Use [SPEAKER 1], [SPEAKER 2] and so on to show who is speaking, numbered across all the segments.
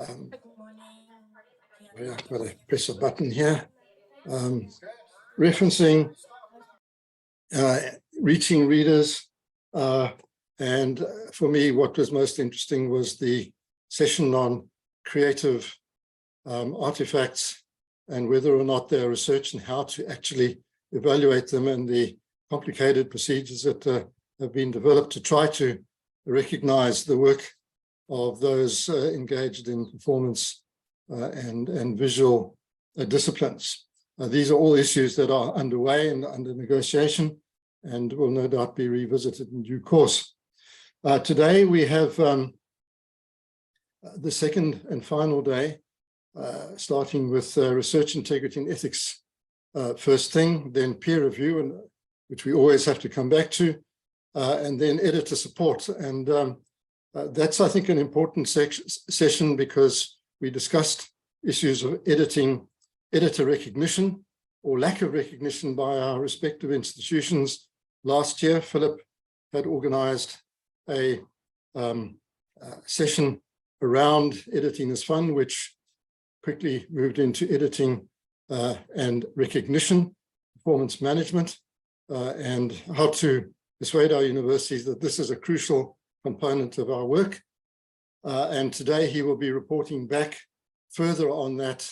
[SPEAKER 1] I've got to press a button here. Referencing reaching readers. And for me, what was most interesting was the session on creative artifacts and whether or not they're research and how to actually evaluate them, and the complicated procedures that have been developed to try to recognize the work of those engaged in performance and visual disciplines. These are all issues that are underway and under negotiation and will no doubt be revisited in due course. Today we have the second and final day, starting with research integrity and ethics first thing, then peer review, and which we always have to come back to, and then editor support. And that's, I think, an important session because we discussed issues of editor recognition or lack of recognition by our respective institutions. Last year, Philip had organized a session around editing as fun, which quickly moved into editing and recognition, performance management, and how to persuade our universities that this is a crucial component of our work. And today he will be reporting back further on that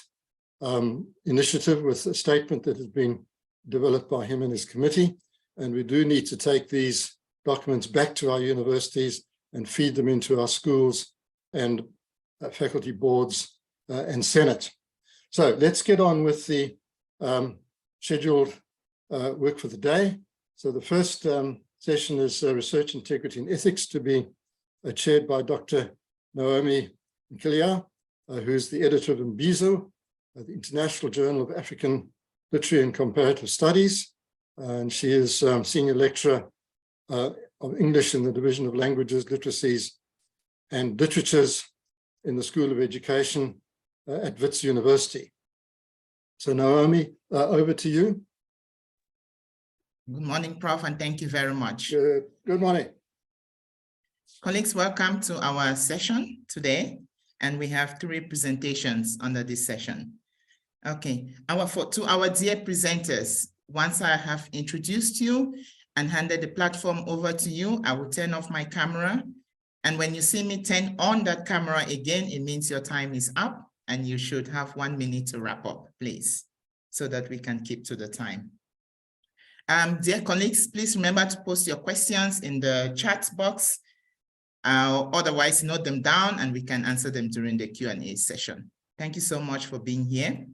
[SPEAKER 1] initiative with a statement that has been developed by him and his committee. And we do need to take these documents back to our universities and feed them into our schools and faculty boards and Senate. So let's get on with the scheduled work for the day. So the first session is Research Integrity and Ethics, to be chaired by Dr. Naomi Nkilia, who's the editor of Mbizo, the International Journal of African Literary and Comparative Studies. And she is senior lecturer of English in the Division of Languages, Literacies, and Literatures in the School of Education at Wits University. So Naomi, over to you.
[SPEAKER 2] Good morning, Prof, and thank you very much.
[SPEAKER 1] Good morning.
[SPEAKER 2] Colleagues, welcome to our session today, and we have 3 presentations under this session. Okay, to our dear presenters, once I have introduced you and handed the platform over to you, I will turn off my camera. And when you see me turn on that camera again, it means your time is up and you should have 1 minute to wrap up, please, so that we can keep to the time. Dear colleagues, please remember to post your questions in the chat box. Otherwise, note them down and we can answer them during the Q&A session. Thank you so much for being here.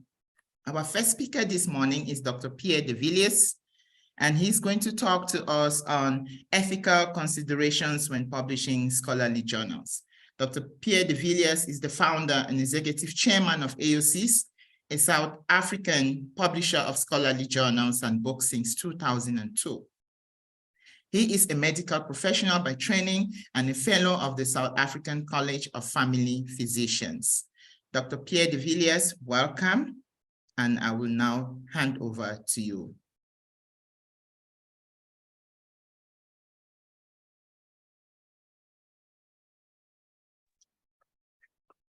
[SPEAKER 2] Our first speaker this morning is Dr. Pierre de Villiers, and he's going to talk to us on ethical considerations when publishing scholarly journals. Dr. Pierre de Villiers is the founder and executive chairman of AOCs, a South African publisher of scholarly journals and books since 2002. He is a medical professional by training and a fellow of the South African College of Family Physicians. Dr. Pierre de Villiers, welcome, and I will now hand over to you.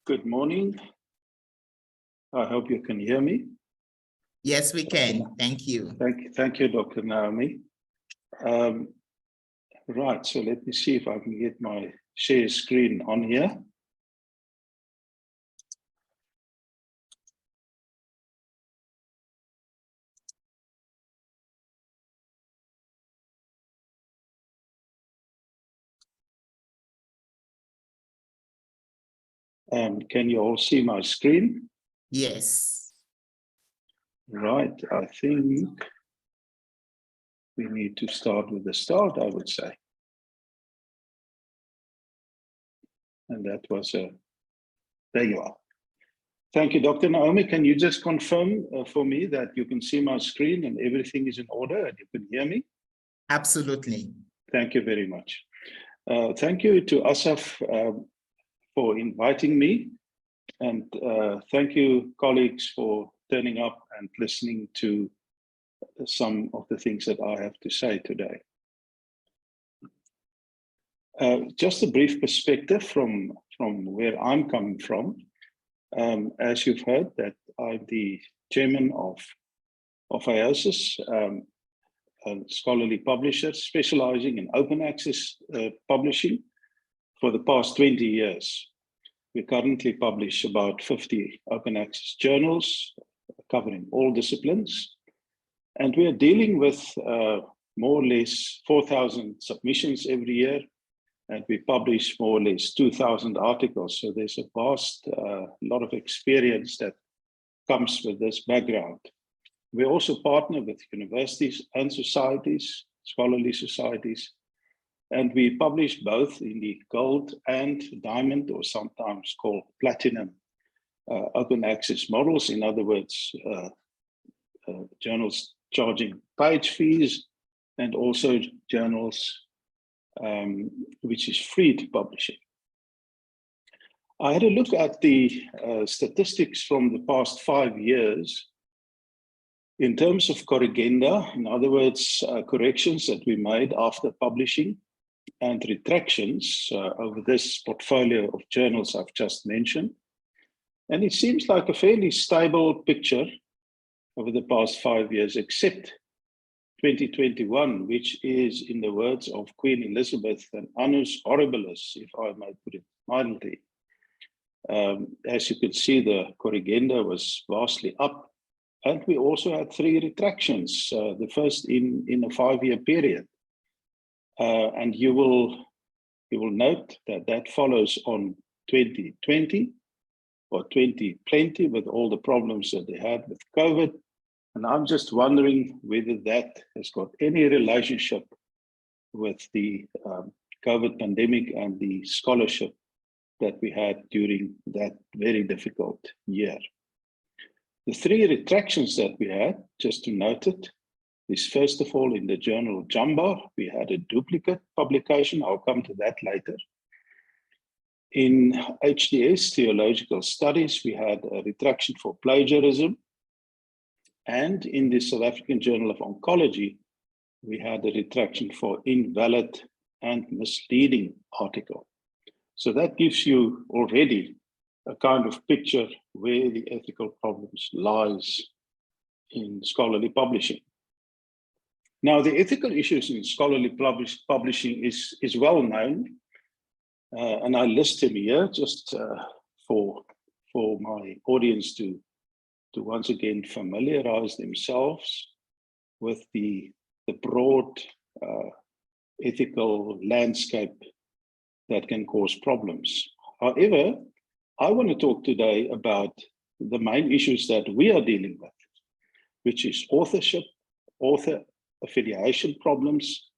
[SPEAKER 3] Good morning. I hope you can hear me.
[SPEAKER 2] Yes, we can. Thank you.
[SPEAKER 3] Thank you, Dr. Naomi. Right, so let me see if I can get my share screen on here. And can you all see my screen?
[SPEAKER 2] Yes.
[SPEAKER 3] Right, I think we need to start with the start, I would say. And that was there you are. Thank you, Dr. Naomi. Can you just confirm for me that you can see my screen and everything is in order and you can hear me?
[SPEAKER 2] Absolutely.
[SPEAKER 3] Thank you very much. Thank you to Asaf for inviting me. And thank you, colleagues, for turning up and listening to some of the things that I have to say today. Just a brief perspective from where I'm coming from. As you've heard, that I'm the chairman of IOSIS, a scholarly publisher specializing in open access publishing for the past 20 years. We currently publish about 50 open access journals covering all disciplines. And we are dealing with more or less 4,000 submissions every year. And we publish more or less 2,000 articles. So there's a vast lot of experience that comes with this background. We also partner with universities and societies, scholarly societies, and we publish both in the gold and diamond, or sometimes called platinum, open access models. In other words, journals charging page fees, and also journals which is free to publishing. I had a look at the statistics from the past 5 years in terms of corrigenda, in other words, corrections that we made after publishing, and retractions over this portfolio of journals I've just mentioned. And it seems like a fairly stable picture over the past 5 years, except 2021, which is, in the words of Queen Elizabeth, an annus horribilis, if I may put it mildly. As you can see, the corrigenda was vastly up, and we also had 3 retractions, the first in a 5-year period. And you will note that that follows on 2020 or 2020 with all the problems that they had with COVID. And I'm just wondering whether that has got any relationship with the COVID pandemic and the scholarship that we had during that very difficult year. The 3 retractions that we had, just to note it, is first of all in the journal Jambar, we had a duplicate publication. I'll come to that later. In HDS, Theological Studies, we had a retraction for plagiarism. And in the South African Journal of Oncology, we had a retraction for invalid and misleading article. So that gives you already a kind of picture where the ethical problems lies in scholarly publishing. Now, the ethical issues in scholarly publishing is well known, and I list them here just for my audience to once again familiarize themselves with the broad ethical landscape that can cause problems. However, I want to talk today about the main issues that we are dealing with, which is authorship, author affiliation problems,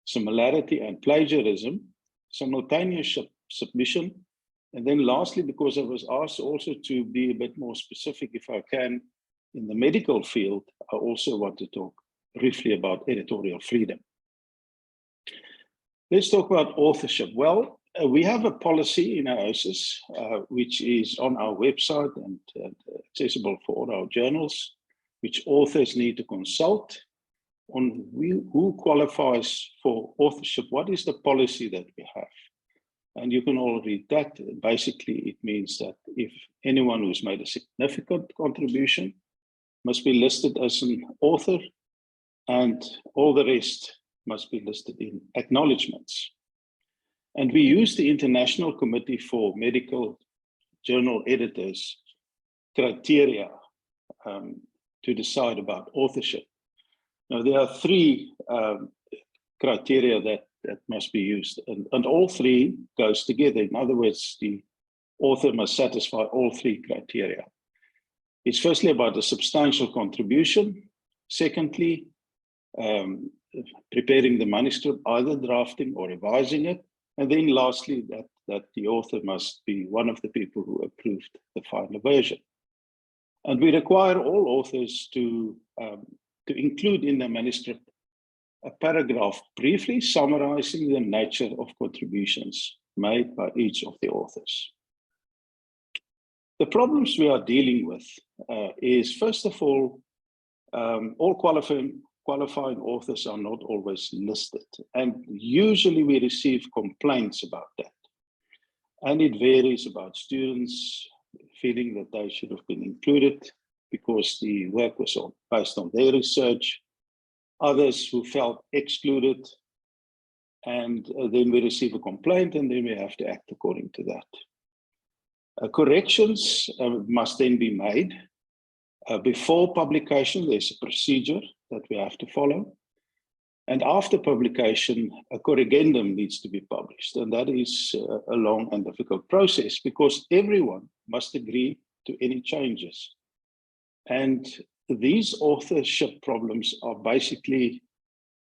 [SPEAKER 3] similarity and plagiarism, simultaneous submission, and then lastly, because I was asked also to be a bit more specific, if I can, in the medical field, I also want to talk briefly about editorial freedom. Let's talk about authorship. Well, we have a policy in IOSIS, which is on our website and accessible for all our journals, which authors need to consult on who qualifies for authorship. What is the policy that we have? And you can all read that. Basically, it means that if anyone who's made a significant contribution must be listed as an author, and all the rest must be listed in acknowledgements. And we use the International Committee for Medical Journal Editors criteria to decide about authorship. Now, there are 3 criteria that must be used, and all 3 goes together. In other words, the author must satisfy all 3 criteria. It's firstly about a substantial contribution. Secondly, preparing the manuscript, either drafting or revising it. And then lastly, that the author must be one of the people who approved the final version. And we require all authors to include in the manuscript a paragraph briefly summarizing the nature of contributions made by each of the authors. The problems we are dealing with is, first of all qualifying authors are not always listed. And usually we receive complaints about that. And it varies about students, feeling that they should have been included because the work was based on their research. Others who felt excluded, and then we receive a complaint, and then we have to act according to that. Corrections must then be made. Before publication, there's a procedure that we have to follow. And after publication, a corrigendum needs to be published. And that is a long and difficult process because everyone must agree to any changes. And these authorship problems are basically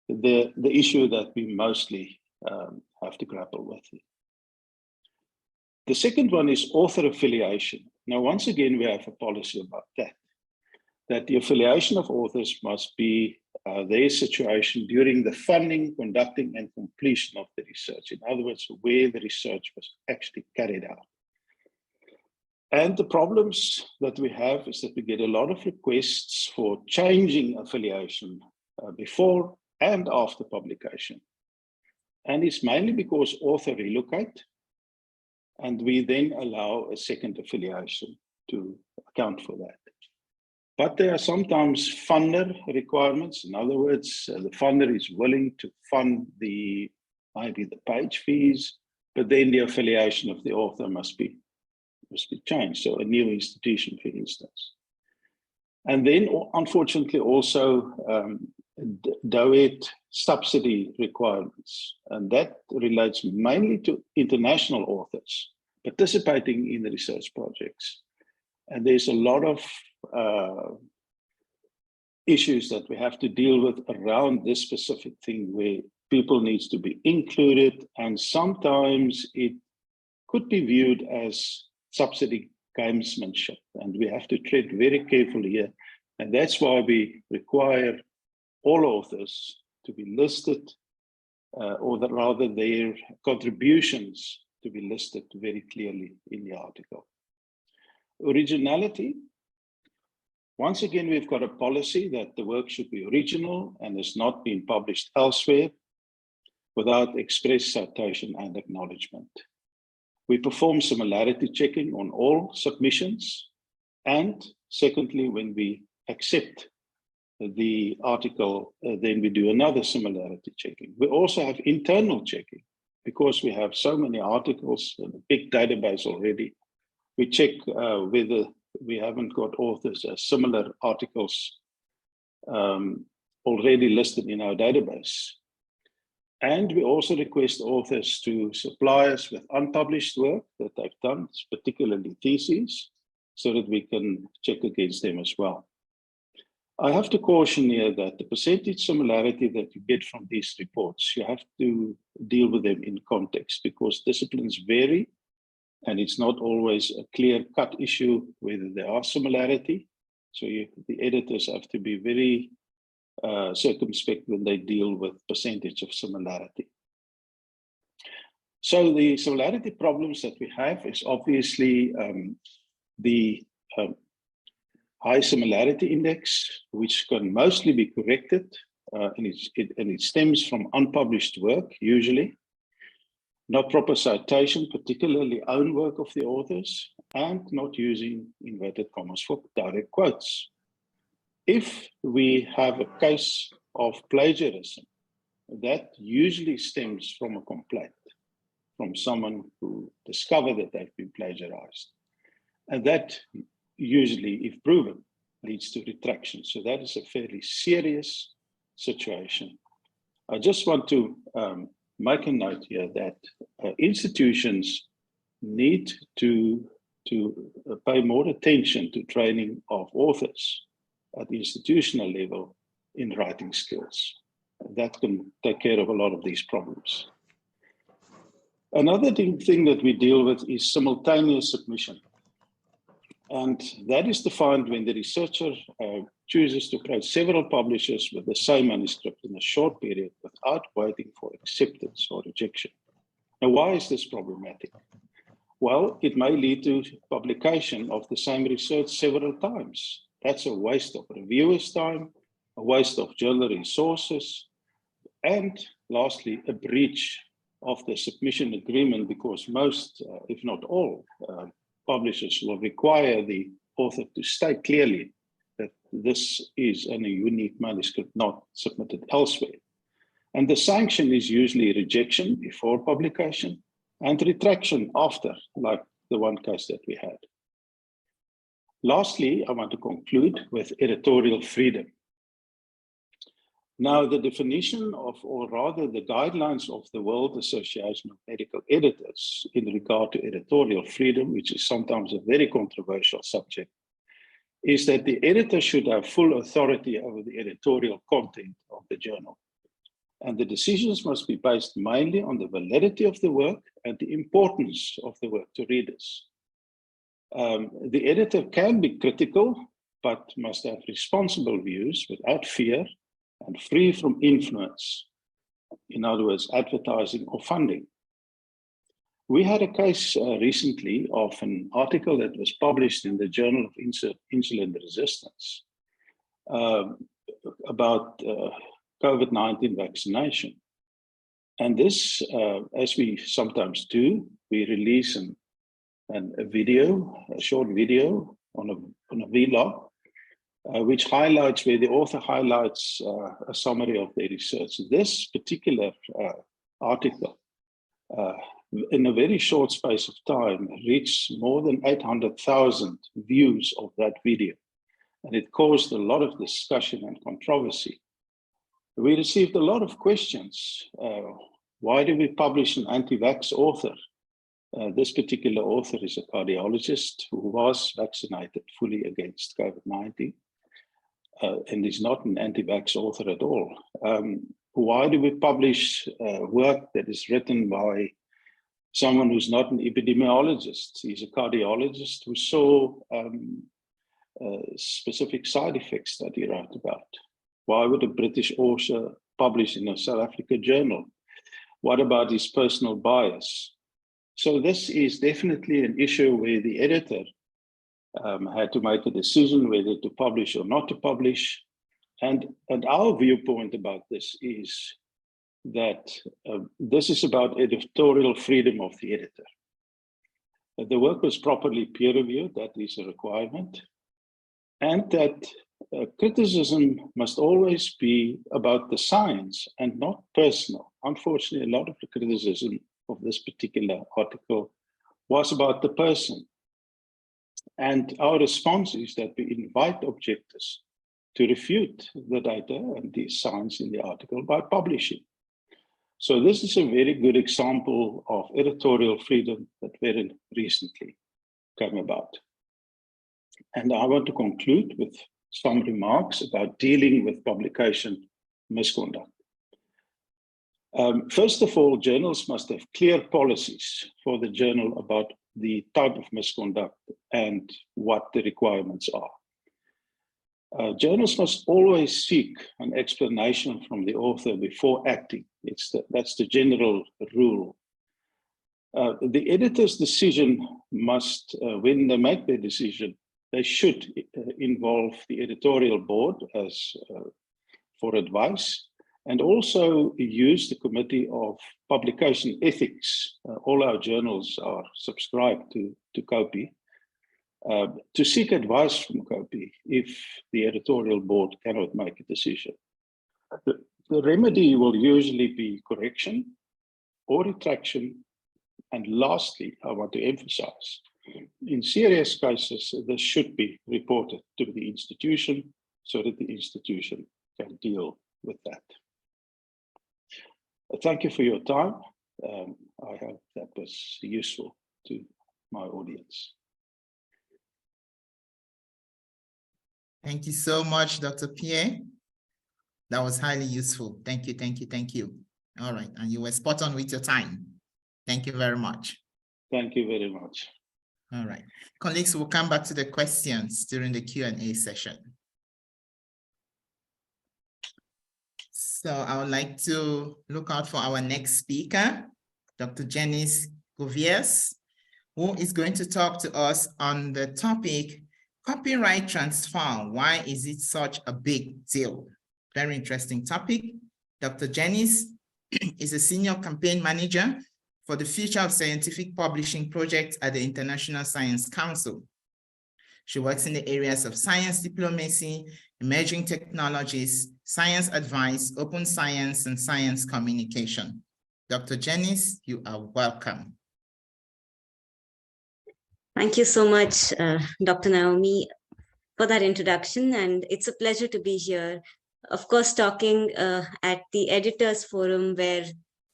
[SPEAKER 3] the issue that we mostly have to grapple with. The second one is author affiliation. Now, once again, we have a policy about that the affiliation of authors must be their situation during the funding, conducting, and completion of the research. In other words, where the research was actually carried out. And the problems that we have is that we get a lot of requests for changing affiliation before and after publication. And it's mainly because author relocate, and we then allow a second affiliation to account for that. But there are sometimes funder requirements. In other words, the funder is willing to fund maybe the page fees, but then the affiliation of the author must be changed. So a new institution, for instance. And then, unfortunately, also DOET subsidy requirements. And that relates mainly to international authors participating in the research projects. And there's a lot of issues that we have to deal with around this specific thing where people needs to be included, and sometimes it could be viewed as subsidy gamesmanship, and we have to tread very carefully here. And that's why we require all authors to be listed, or rather their contributions to be listed very clearly in the article. Originality. Once again, we've got a policy that the work should be original and has not been published elsewhere without express citation and acknowledgement. We perform similarity checking on all submissions. And secondly, when we accept the article, then we do another similarity checking. We also have internal checking because we have so many articles and a big database already. We check whether we haven't got authors as similar articles already listed in our database. And we also request authors to supply us with unpublished work that they've done, particularly theses, so that we can check against them as well. I have to caution here that the percentage similarity that you get from these reports, you have to deal with them in context because disciplines vary. And it's not always a clear-cut issue whether there are similarity. So the editors have to be very circumspect when they deal with percentage of similarity. So the similarity problems that we have is obviously the high similarity index, which can mostly be corrected, and it stems from unpublished work, usually. Not proper citation, particularly own work of the authors, and not using inverted commas for direct quotes. If we have a case of plagiarism, that usually stems from a complaint from someone who discovered that they've been plagiarized. And that usually, if proven, leads to retraction. So that is a fairly serious situation. I just want to make a note here that institutions need to pay more attention to training of authors at the institutional level in writing skills. That can take care of a lot of these problems. Another thing that we deal with is simultaneous submission. And that is defined when the researcher chooses to approach several publishers with the same manuscript in a short period without waiting for acceptance or rejection. Now, why is this problematic? Well, it may lead to publication of the same research several times. That's a waste of reviewers' time, a waste of journal resources, and lastly, a breach of the submission agreement because most, if not all, publishers will require the author to state clearly that this is a unique manuscript not submitted elsewhere. And the sanction is usually rejection before publication and retraction after, like the one case that we had. Lastly, I want to conclude with editorial freedom. Now, the definition of, or rather the guidelines of the World Association of Medical Editors in regard to editorial freedom, which is sometimes a very controversial subject, is that the editor should have full authority over the editorial content of the journal. And the decisions must be based mainly on the validity of the work and the importance of the work to readers. The editor can be critical, but must have responsible views without fear and free from influence. In other words, advertising or funding. We had a case recently of an article that was published in the Journal of Insulin Resistance about COVID-19 vaccination. And this, as we sometimes do, we release a video, a short video on a vlog, which highlights, where the author highlights a summary of their research. This particular article, in a very short space of time, reached more than 800,000 views of that video. And it caused a lot of discussion and controversy. We received a lot of questions. Why do we publish an anti-vax author? This particular author is a cardiologist who was vaccinated fully against COVID-19 and is not an anti-vax author at all. Why do we publish work that is written by someone who's not an epidemiologist? He's a cardiologist who saw specific side effects that he wrote about. Why would a British author publish in a South Africa journal? What about his personal bias? So this is definitely an issue where the editor had to make a decision whether to publish or not to publish. And our viewpoint about this is that this is about editorial freedom of the editor. The work was properly peer-reviewed, that is a requirement. And that criticism must always be about the science and not personal. Unfortunately, a lot of the criticism of this particular article was about the person. And our response is that we invite objectors to refute the data and the science in the article by publishing. So this is a very good example of editorial freedom that very recently came about. And I want to conclude with some remarks about dealing with publication misconduct. First of all, journals must have clear policies for the journal about the type of misconduct and what the requirements are. Journals must always seek an explanation from the author before acting. That's the general rule. The editor's decision must, when they make their decision, they should involve the editorial board as for advice, and also use the Committee of Publication Ethics. All our journals are subscribed to COPE, to seek advice from COPE if the editorial board cannot make a decision. The remedy will usually be correction or retraction. And lastly, I want to emphasize, in serious cases, this should be reported to the institution so that the institution can deal with that. Thank you for your time. I hope that was useful to my audience.
[SPEAKER 2] Thank you so much, Dr. Pierre. That was highly useful. Thank you, thank you, thank you. All right, and you were spot on with your time. Thank you very much.
[SPEAKER 3] Thank you very much.
[SPEAKER 2] All right, colleagues, we'll come back to the questions during the Q&A session. So I would like to look out for our next speaker, Dr. Janice Gouviers, who is going to talk to us on the topic, copyright transfer. Why is it such a big deal? Very interesting topic. Dr. Janice is a senior campaign manager for the future of scientific publishing projects at the International Science Council. She works in the areas of science diplomacy, emerging technologies, science advice, open science, and science communication. Dr. Janice, you are welcome.
[SPEAKER 4] Thank you so much, Dr. Naomi, for that introduction. And it's a pleasure to be here. Of course, talking at the Editors Forum where,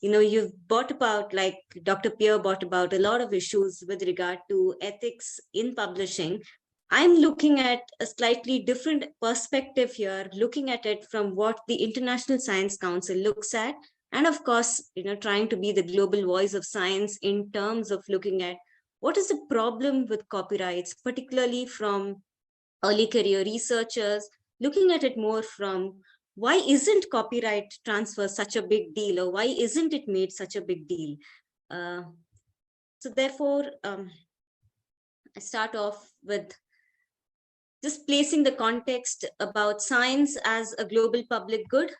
[SPEAKER 4] you've brought about, like Dr. Pierre brought about, a lot of issues with regard to ethics in publishing. I'm looking at a slightly different perspective here, looking at it from what the International Science Council looks at. And of course, trying to be the global voice of science in terms of looking at what is the problem with copyrights, particularly from early career researchers, looking at it more from why isn't copyright transfer such a big deal, or why isn't it made such a big deal? So therefore, I start off with just placing the context about science as a global public good.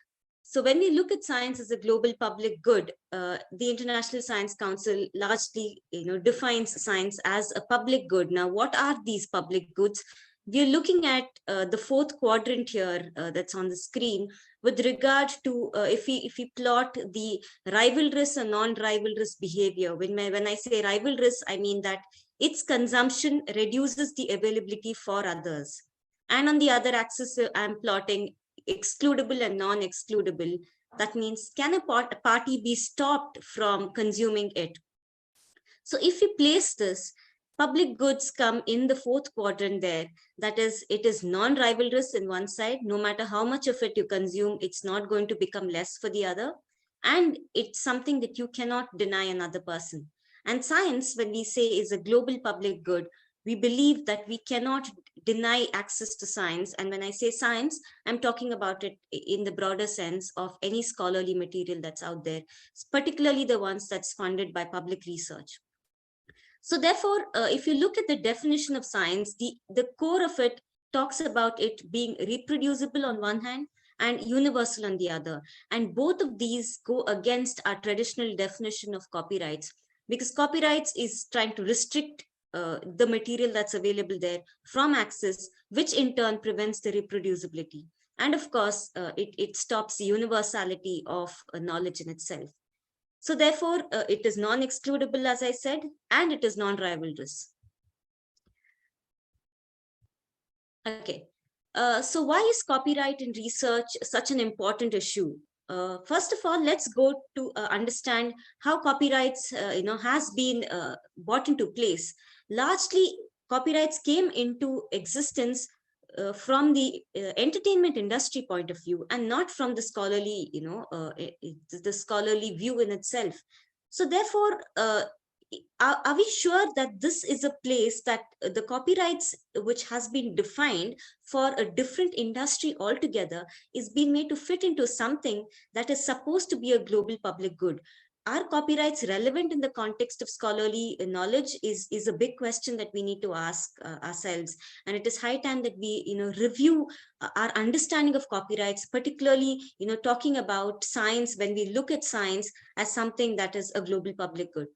[SPEAKER 4] So when we look at science as a global public good, the International Science Council largely defines science as a public good. Now, what are these public goods? We're looking at the fourth quadrant here that's on the screen with regard to if we plot the rivalrous and non-rivalrous behavior. When I say rivalrous, I mean that its consumption reduces the availability for others. And on the other axis, I'm plotting excludable and non-excludable. That means, can a party be stopped from consuming it? So if we place this, public goods come in the fourth quadrant there. That is, it is non-rivalrous in one side. No matter how much of it you consume, it's not going to become less for the other. And it's something that you cannot deny another person. And science, when we say is a global public good, we believe that we cannot deny access to science. And when I say science, I'm talking about it in the broader sense of any scholarly material that's out there, particularly the ones that's funded by public research. So therefore, if you look at the definition of science, the core of it talks about it being reproducible on one hand and universal on the other. And both of these go against our traditional definition of copyrights, because copyrights is trying to restrict the material that's available there from access, which in turn prevents the reproducibility. And of course, it stops the universality of knowledge in itself. So therefore, it is non-excludable, as I said, and it is non-rivalrous. Okay, so why is copyright in research such an important issue? First of all, let's go to understand how copyrights has been brought into place. Largely, copyrights came into existence from the entertainment industry point of view, and not from the scholarly, the scholarly view in itself. So therefore, are we sure that this is a place that the copyrights which has been defined for a different industry altogether is being made to fit into something that is supposed to be a global public good? Are copyrights relevant in the context of scholarly knowledge is a big question that we need to ask ourselves. And it is high time that we review our understanding of copyrights, particularly talking about science when we look at science as something that is a global public good.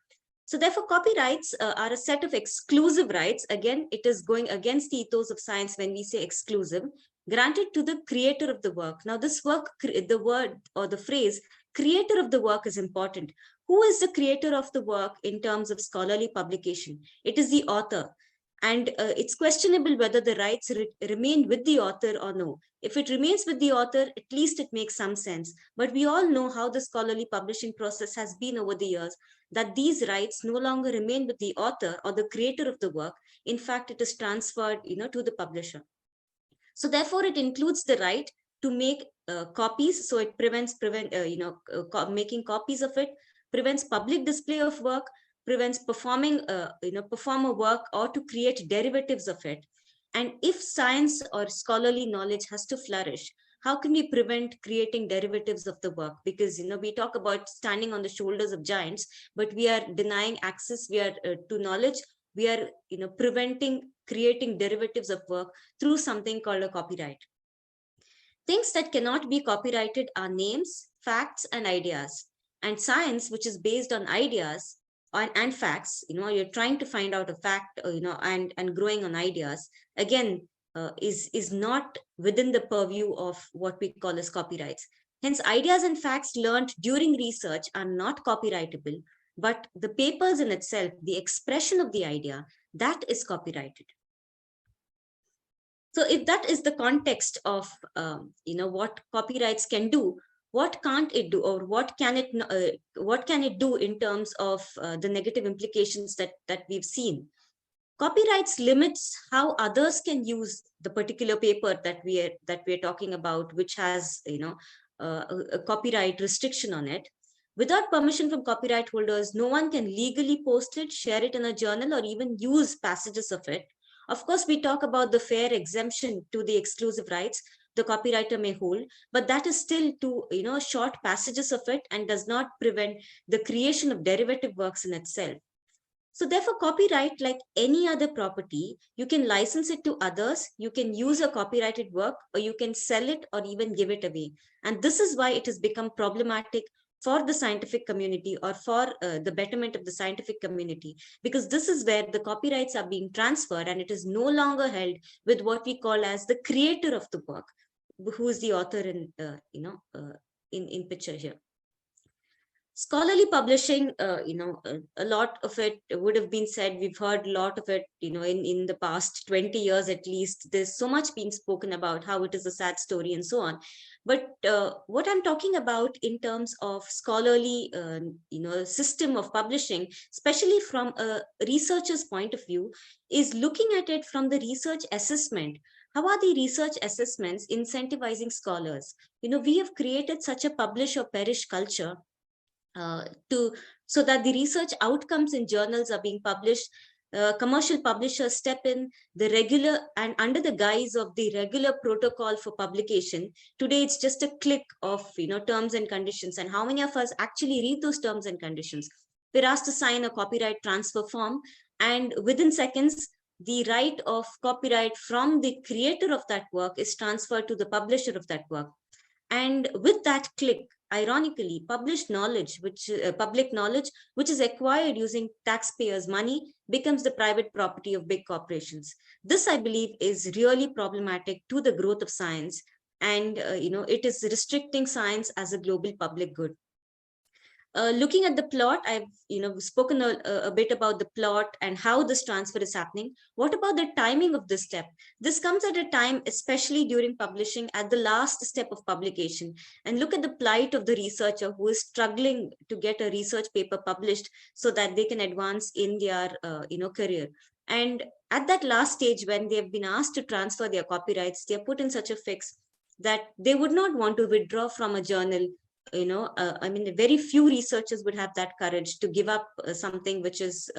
[SPEAKER 4] So therefore, copyrights are a set of exclusive rights. Again, it is going against the ethos of science when we say exclusive, granted to the creator of the work. Now, this work, the word or the phrase creator of the work is important. Who is the creator of the work in terms of scholarly publication? It is the author. And it's questionable whether the rights remain with the author or no. If it remains with the author, at least it makes some sense. But we all know how the scholarly publishing process has been over the years, that these rights no longer remain with the author or the creator of the work. In fact, it is transferred to the publisher. So therefore, it includes the right to make copies. So it prevents making copies of it, prevents public display of work, prevents performing perform a work or to create derivatives of it. And if science or scholarly knowledge has to flourish, how can we prevent creating derivatives of the work? Because we talk about standing on the shoulders of giants, but we are denying access to knowledge. We are preventing creating derivatives of work through something called a copyright. Things that cannot be copyrighted are names, facts, and ideas. And science, which is based on ideas, and facts, you're trying to find out a fact, and growing on ideas, again, is not within the purview of what we call as copyrights. Hence, ideas and facts learned during research are not copyrightable, but the papers in itself, the expression of the idea, that is copyrighted. So if that is the context of, what copyrights can do, what can't it do, or what can it do in terms of the negative implications that we've seen? Copyrights limits how others can use the particular paper that we're talking about, which has a copyright restriction on it. Without permission from copyright holders, no one can legally post it, share it in a journal, or even use passages of it. Of course, we talk about the fair exemption to the exclusive rights the copywriter may hold, but that is still to short passages of it and does not prevent the creation of derivative works in itself. So therefore, copyright, like any other property, you can license it to others, you can use a copyrighted work, or you can sell it or even give it away. And this is why it has become problematic for the scientific community, or for the betterment of the scientific community, because this is where the copyrights are being transferred and it is no longer held with what we call as the creator of the work, who is the author in picture here. Scholarly publishing, a lot of it would have been said. We've heard a lot of it, in the past 20 years at least. There's so much being spoken about how it is a sad story and so on. But what I'm talking about in terms of scholarly, system of publishing, especially from a researcher's point of view, is looking at it from the research assessment. How are the research assessments incentivizing scholars? We have created such a publish or perish culture, so that the research outcomes in journals are being published. Commercial publishers step in the regular and under the guise of the regular protocol for publication. Today, it's just a click of terms and conditions. And how many of us actually read those terms and conditions? We're asked to sign a copyright transfer form, and within seconds, the right of copyright from the creator of that work is transferred to the publisher of that work. And with that click, ironically, public knowledge, which is acquired using taxpayers' money, becomes the private property of big corporations. This, I believe, is really problematic to the growth of science, and it is restricting science as a global public good. Looking at the plot, I've spoken a bit about the plot and how this transfer is happening. What about the timing of this step? This comes at a time, especially during publishing, at the last step of publication. And look at the plight of the researcher who is struggling to get a research paper published so that they can advance in their career. And at that last stage, when they have been asked to transfer their copyrights, they are put in such a fix that they would not want to withdraw from a journal. Very few researchers would have that courage to give up something which is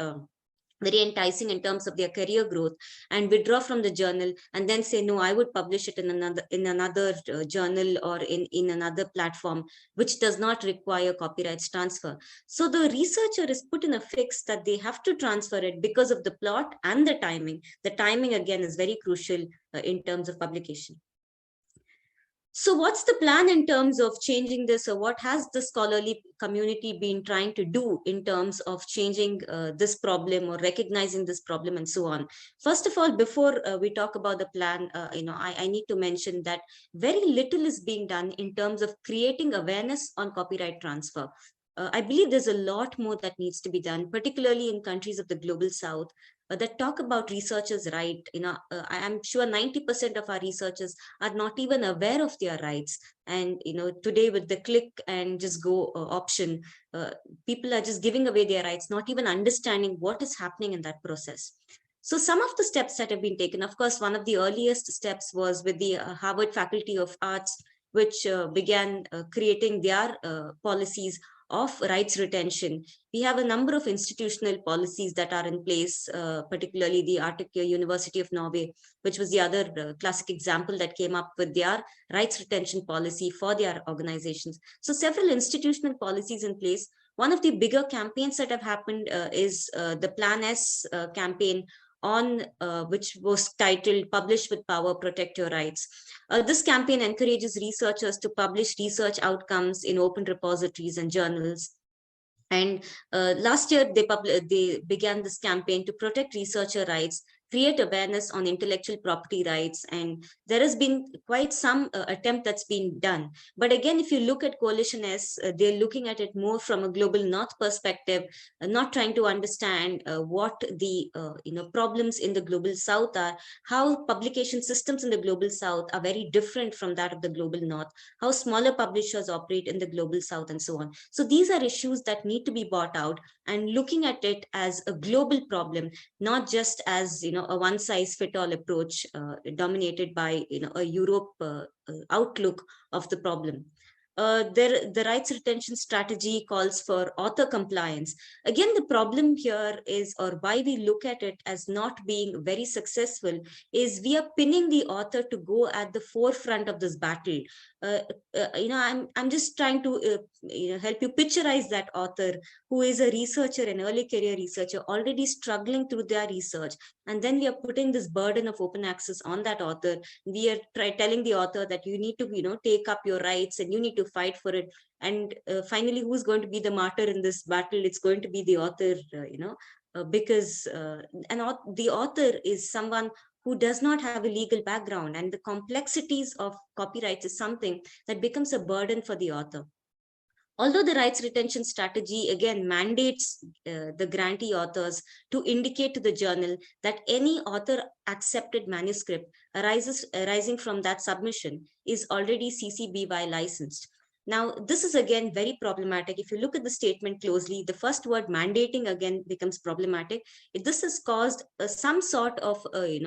[SPEAKER 4] very enticing in terms of their career growth, and withdraw from the journal and then say, no, I would publish it in another journal, or in another platform which does not require copyrights transfer. So the researcher is put in a fix that they have to transfer it because of the plot and the timing. The timing, again, is very crucial in terms of publication. So what's the plan in terms of changing this, or what has the scholarly community been trying to do in terms of changing this problem or recognizing this problem and so on? First of all, before we talk about the plan, I need to mention that very little is being done in terms of creating awareness on copyright transfer. I believe there's a lot more that needs to be done, particularly in countries of the global south that talk about researchers' right. I'm sure 90% of our researchers are not even aware of their rights. And today, with the click and just go option, people are just giving away their rights, not even understanding what is happening in that process. So some of the steps that have been taken, of course, one of the earliest steps was with the Harvard Faculty of Arts, which began creating their policies of rights retention. We have a number of institutional policies that are in place, particularly the Arctic University of Norway, which was the other classic example that came up with their rights retention policy for their organizations. So several institutional policies in place. One of the bigger campaigns that have happened is the Plan S campaign, which was titled Publish with Power, Protect Your Rights. This campaign encourages researchers to publish research outcomes in open repositories and journals. And last year, they began this campaign to protect researcher rights, create awareness on intellectual property rights, and there has been quite some attempt that's been done. But again, if you look at Coalition S, they're looking at it more from a global north perspective, not trying to understand what the problems in the global south are, how publication systems in the global south are very different from that of the global north, how smaller publishers operate in the global south, and so on. So these are issues that need to be brought out, and looking at it as a global problem, not just as a one-size-fit-all approach dominated by a Europe outlook of the problem. The rights retention strategy calls for author compliance. Again, the problem here is, or why we look at it as not being very successful, is we are pinning the author to go at the forefront of this battle. I'm just trying to help you picturize that author who is a researcher, an early career researcher, already struggling through their research, and then we are putting this burden of open access on that author. We are telling the author that you need to take up your rights and you need to fight for it. And finally, who's going to be the martyr in this battle? It's going to be the author, because the author is someone who does not have a legal background, and the complexities of copyrights is something that becomes a burden for the author. Although the rights retention strategy again mandates the grantee authors to indicate to the journal that any author accepted manuscript arising from that submission is already CC BY licensed. Now, this is again very problematic. If you look at the statement closely, the first word mandating again becomes problematic. This has caused some sort of a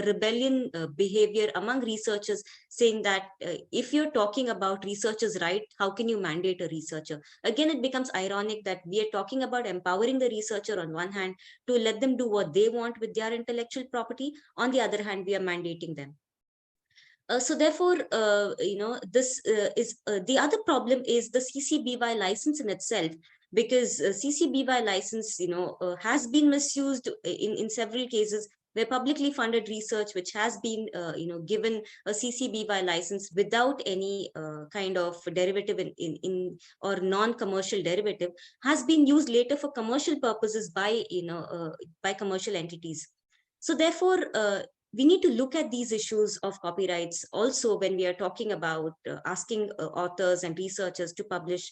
[SPEAKER 4] rebellion behavior among researchers, saying that if you're talking about researchers' right, how can you mandate a researcher? Again, it becomes ironic that we are talking about empowering the researcher on one hand to let them do what they want with their intellectual property. On the other hand, we are mandating them. So therefore, this is the other problem is the CC BY license in itself, because CC BY license, has been misused in several cases where publicly funded research, which has been, given a CC BY license without any kind of derivative in or non-commercial derivative, has been used later for commercial purposes by, by commercial entities. So therefore, we need to look at these issues of copyrights also when we are talking about asking authors and researchers to publish,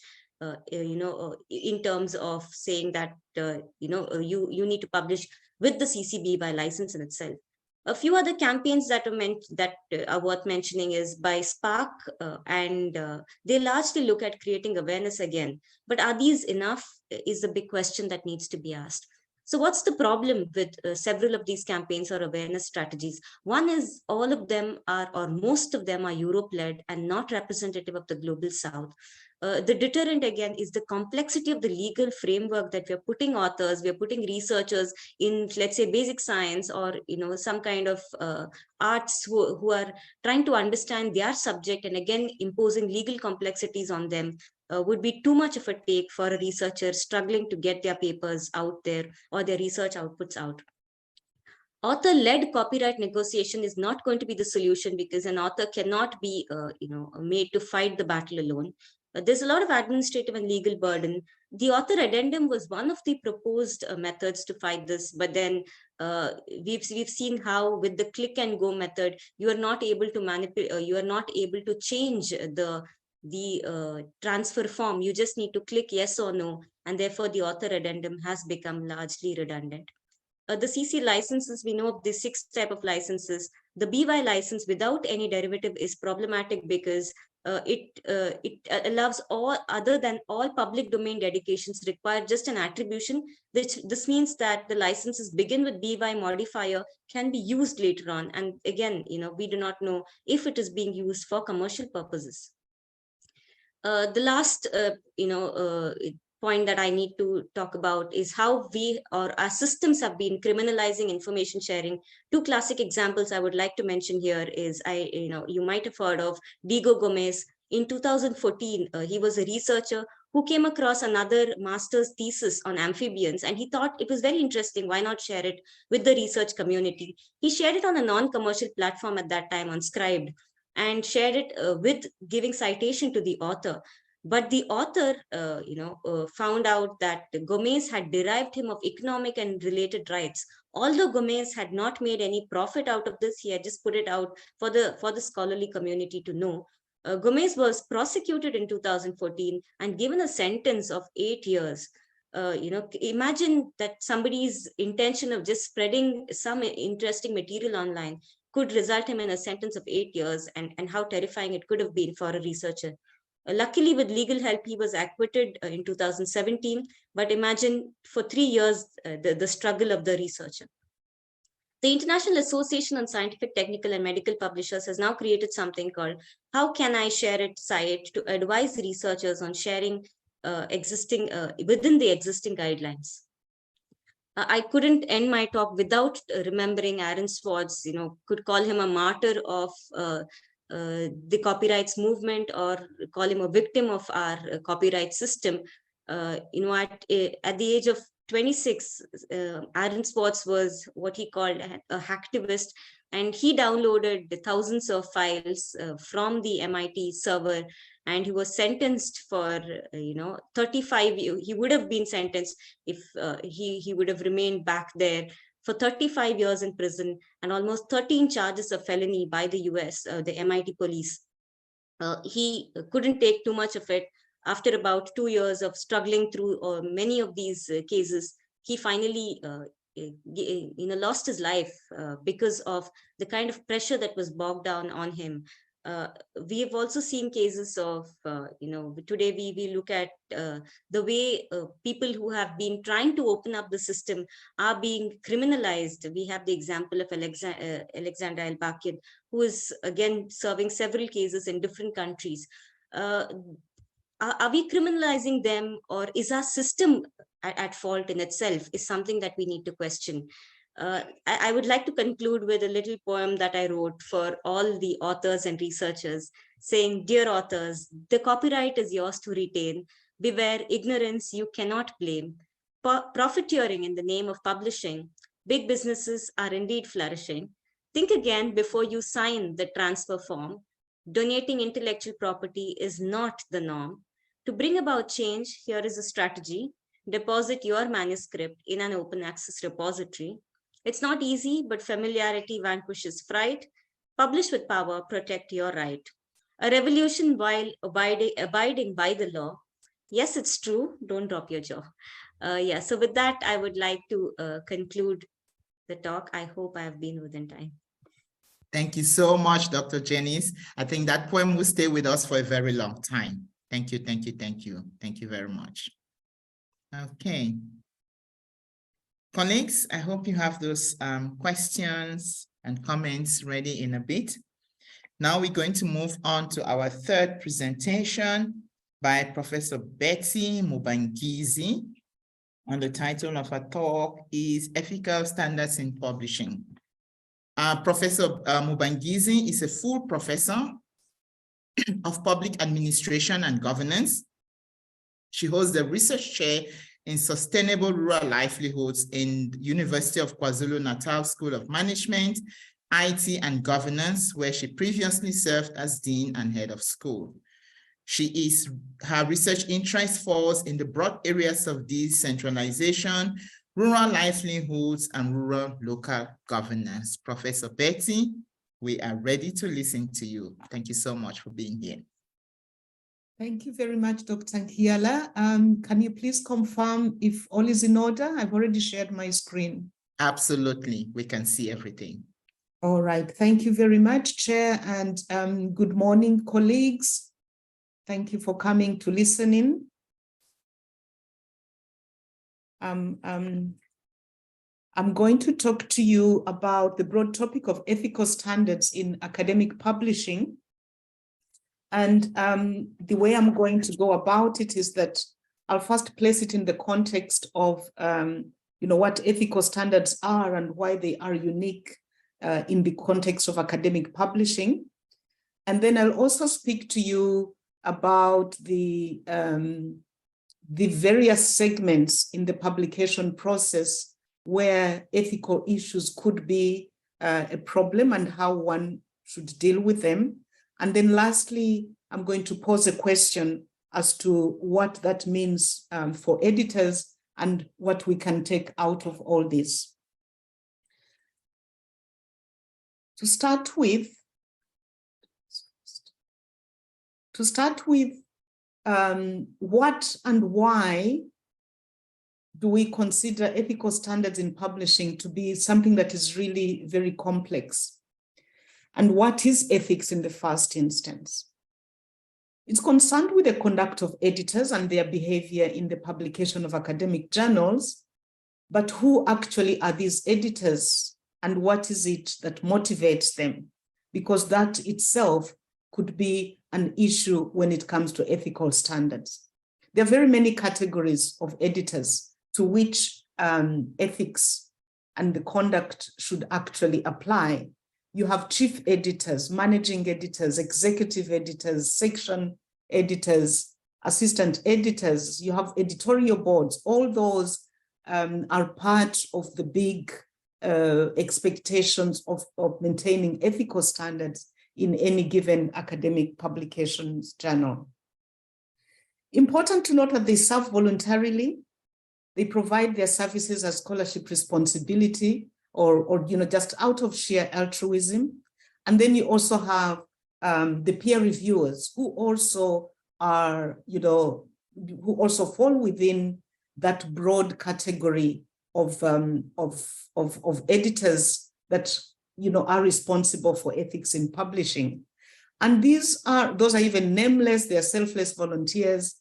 [SPEAKER 4] in terms of saying that, you need to publish with the CC BY license in itself. A few other campaigns that are worth mentioning is by Spark, and they largely look at creating awareness again. But are these enough is the big question that needs to be asked. So what's the problem with several of these campaigns or awareness strategies? One is all of them are, or most of them are Europe-led and not representative of the global South. The deterrent again is the complexity of the legal framework that we're putting authors, we're putting researchers in, let's say, basic science or some kind of arts who are trying to understand their subject, and again imposing legal complexities on them. Would be too much of a take for a researcher struggling to get their papers out there or their research outputs out. Author-led copyright negotiation is not going to be the solution, because an author cannot be made to fight the battle alone. There's a lot of administrative and legal burden. The author addendum was one of the proposed methods to fight this, but then we've seen how with the click and go method, you are not able to manipulate, you are not able to change the transfer form. You just need to click yes or no, and therefore the author addendum has become largely redundant. The CC licenses, we know of the 6 type of licenses. The BY license without any derivative is problematic because it allows all other than all public domain dedications require just an attribution, which this means that the licenses begin with BY modifier can be used later on. And again, we do not know if it is being used for commercial purposes. The last, point that I need to talk about is how we or our systems have been criminalizing information sharing. 2 classic examples I would like to mention here is, you might have heard of Diego Gomez. In 2014, he was a researcher who came across another master's thesis on amphibians, and he thought it was very interesting. Why not share it with the research community? He shared it on a non-commercial platform at that time on Scribd, and shared it with giving citation to the author. But the author, found out that Gomez had derived him of economic and related rights. Although Gomez had not made any profit out of this, he had just put it out for the scholarly community to know. Gomez was prosecuted in 2014 and given a sentence of 8 years. Imagine that somebody's intention of just spreading some interesting material online could result him in a sentence of 8 years, and how terrifying it could have been for a researcher. Luckily, with legal help, he was acquitted in 2017. But imagine for 3 years, the struggle of the researcher. The International Association on Scientific, Technical, and Medical Publishers has now created something called How Can I Share It site to advise researchers on sharing within the existing guidelines. I couldn't end my talk without remembering Aaron Swartz. Could call him a martyr of the copyrights movement, or call him a victim of our copyright system. At the age of 26, Aaron Swartz was what he called a hacktivist, and he downloaded the thousands of files from the MIT server, and he was sentenced for 35. He would have been sentenced if he would have remained back there for 35 years in prison, and almost 13 charges of felony by the US, the MIT police. He couldn't take too much of it. After about 2 years of struggling through many of these cases, he finally lost his life because of the kind of pressure that was bogged down on him. We have also seen cases of, today we look at the way people who have been trying to open up the system are being criminalized. We have the example of Alexander El-Bakir, who is again serving several cases in different countries. Are we criminalizing them, or is our system at fault in itself, is something that we need to question. I would like to conclude with a little poem that I wrote for all the authors and researchers, saying, "Dear authors, the copyright is yours to retain. Beware ignorance you cannot blame. Profiteering in the name of publishing, big businesses are indeed flourishing. Think again before you sign the transfer form. Donating intellectual property is not the norm. To bring about change, here is a strategy. Deposit your manuscript in an open access repository. It's not easy, but familiarity vanquishes fright. Publish with power, protect your right. A revolution while abiding by the law. Yes, it's true. Don't drop your jaw." So with that, I would like to conclude the talk. I hope I have been within time.
[SPEAKER 2] Thank you so much, Dr. Janice. I think that poem will stay with us for a very long time. Thank you, thank you, thank you. Thank you very much. Okay. Colleagues, I hope you have those questions and comments ready in a bit. Now we're going to move on to our third presentation by Professor Betty Mubangizi. And the title of her talk is Ethical Standards in Publishing. Professor Mubangizi is a full professor of public administration and governance. She holds the research chair in sustainable rural livelihoods in the University of KwaZulu-Natal School of Management, IT and Governance, where she previously served as dean and head of school. Her research interest falls in the broad areas of decentralization, rural livelihoods, and rural local governance. Professor Betty, we are ready to listen to you. Thank you so much for being here.
[SPEAKER 5] Thank you very much, Dr. Nkiala. Can you please confirm if all is in order? I've already shared my screen.
[SPEAKER 2] Absolutely, we can see everything.
[SPEAKER 5] All right, thank you very much, Chair, and good morning, colleagues. Thank you for coming to listen in. I'm going to talk to you about the broad topic of ethical standards in academic publishing. And the way I'm going to go about it is that I'll first place it in the context of, what ethical standards are and why they are unique in the context of academic publishing. And then I'll also speak to you about the various segments in the publication process where ethical issues could be a problem and how one should deal with them. And then lastly, I'm going to pose a question as to what that means for editors and what we can take out of all this. To start with, what and why do we consider ethical standards in publishing to be something that is really very complex? And what is ethics in the first instance? It's concerned with the conduct of editors and their behavior in the publication of academic journals, but who actually are these editors and what is it that motivates them? Because that itself could be an issue when it comes to ethical standards. There are very many categories of editors to which ethics and the conduct should actually apply. You have chief editors, managing editors, executive editors, section editors, assistant editors. You have editorial boards. All those are part of the big expectations of maintaining ethical standards in any given academic publications journal. Important to note that they serve voluntarily. They provide their services as scholarship responsibility or just out of sheer altruism. And then you also have the peer reviewers who also are, who also fall within that broad category of editors that are responsible for ethics in publishing. And those are even nameless, they're selfless volunteers.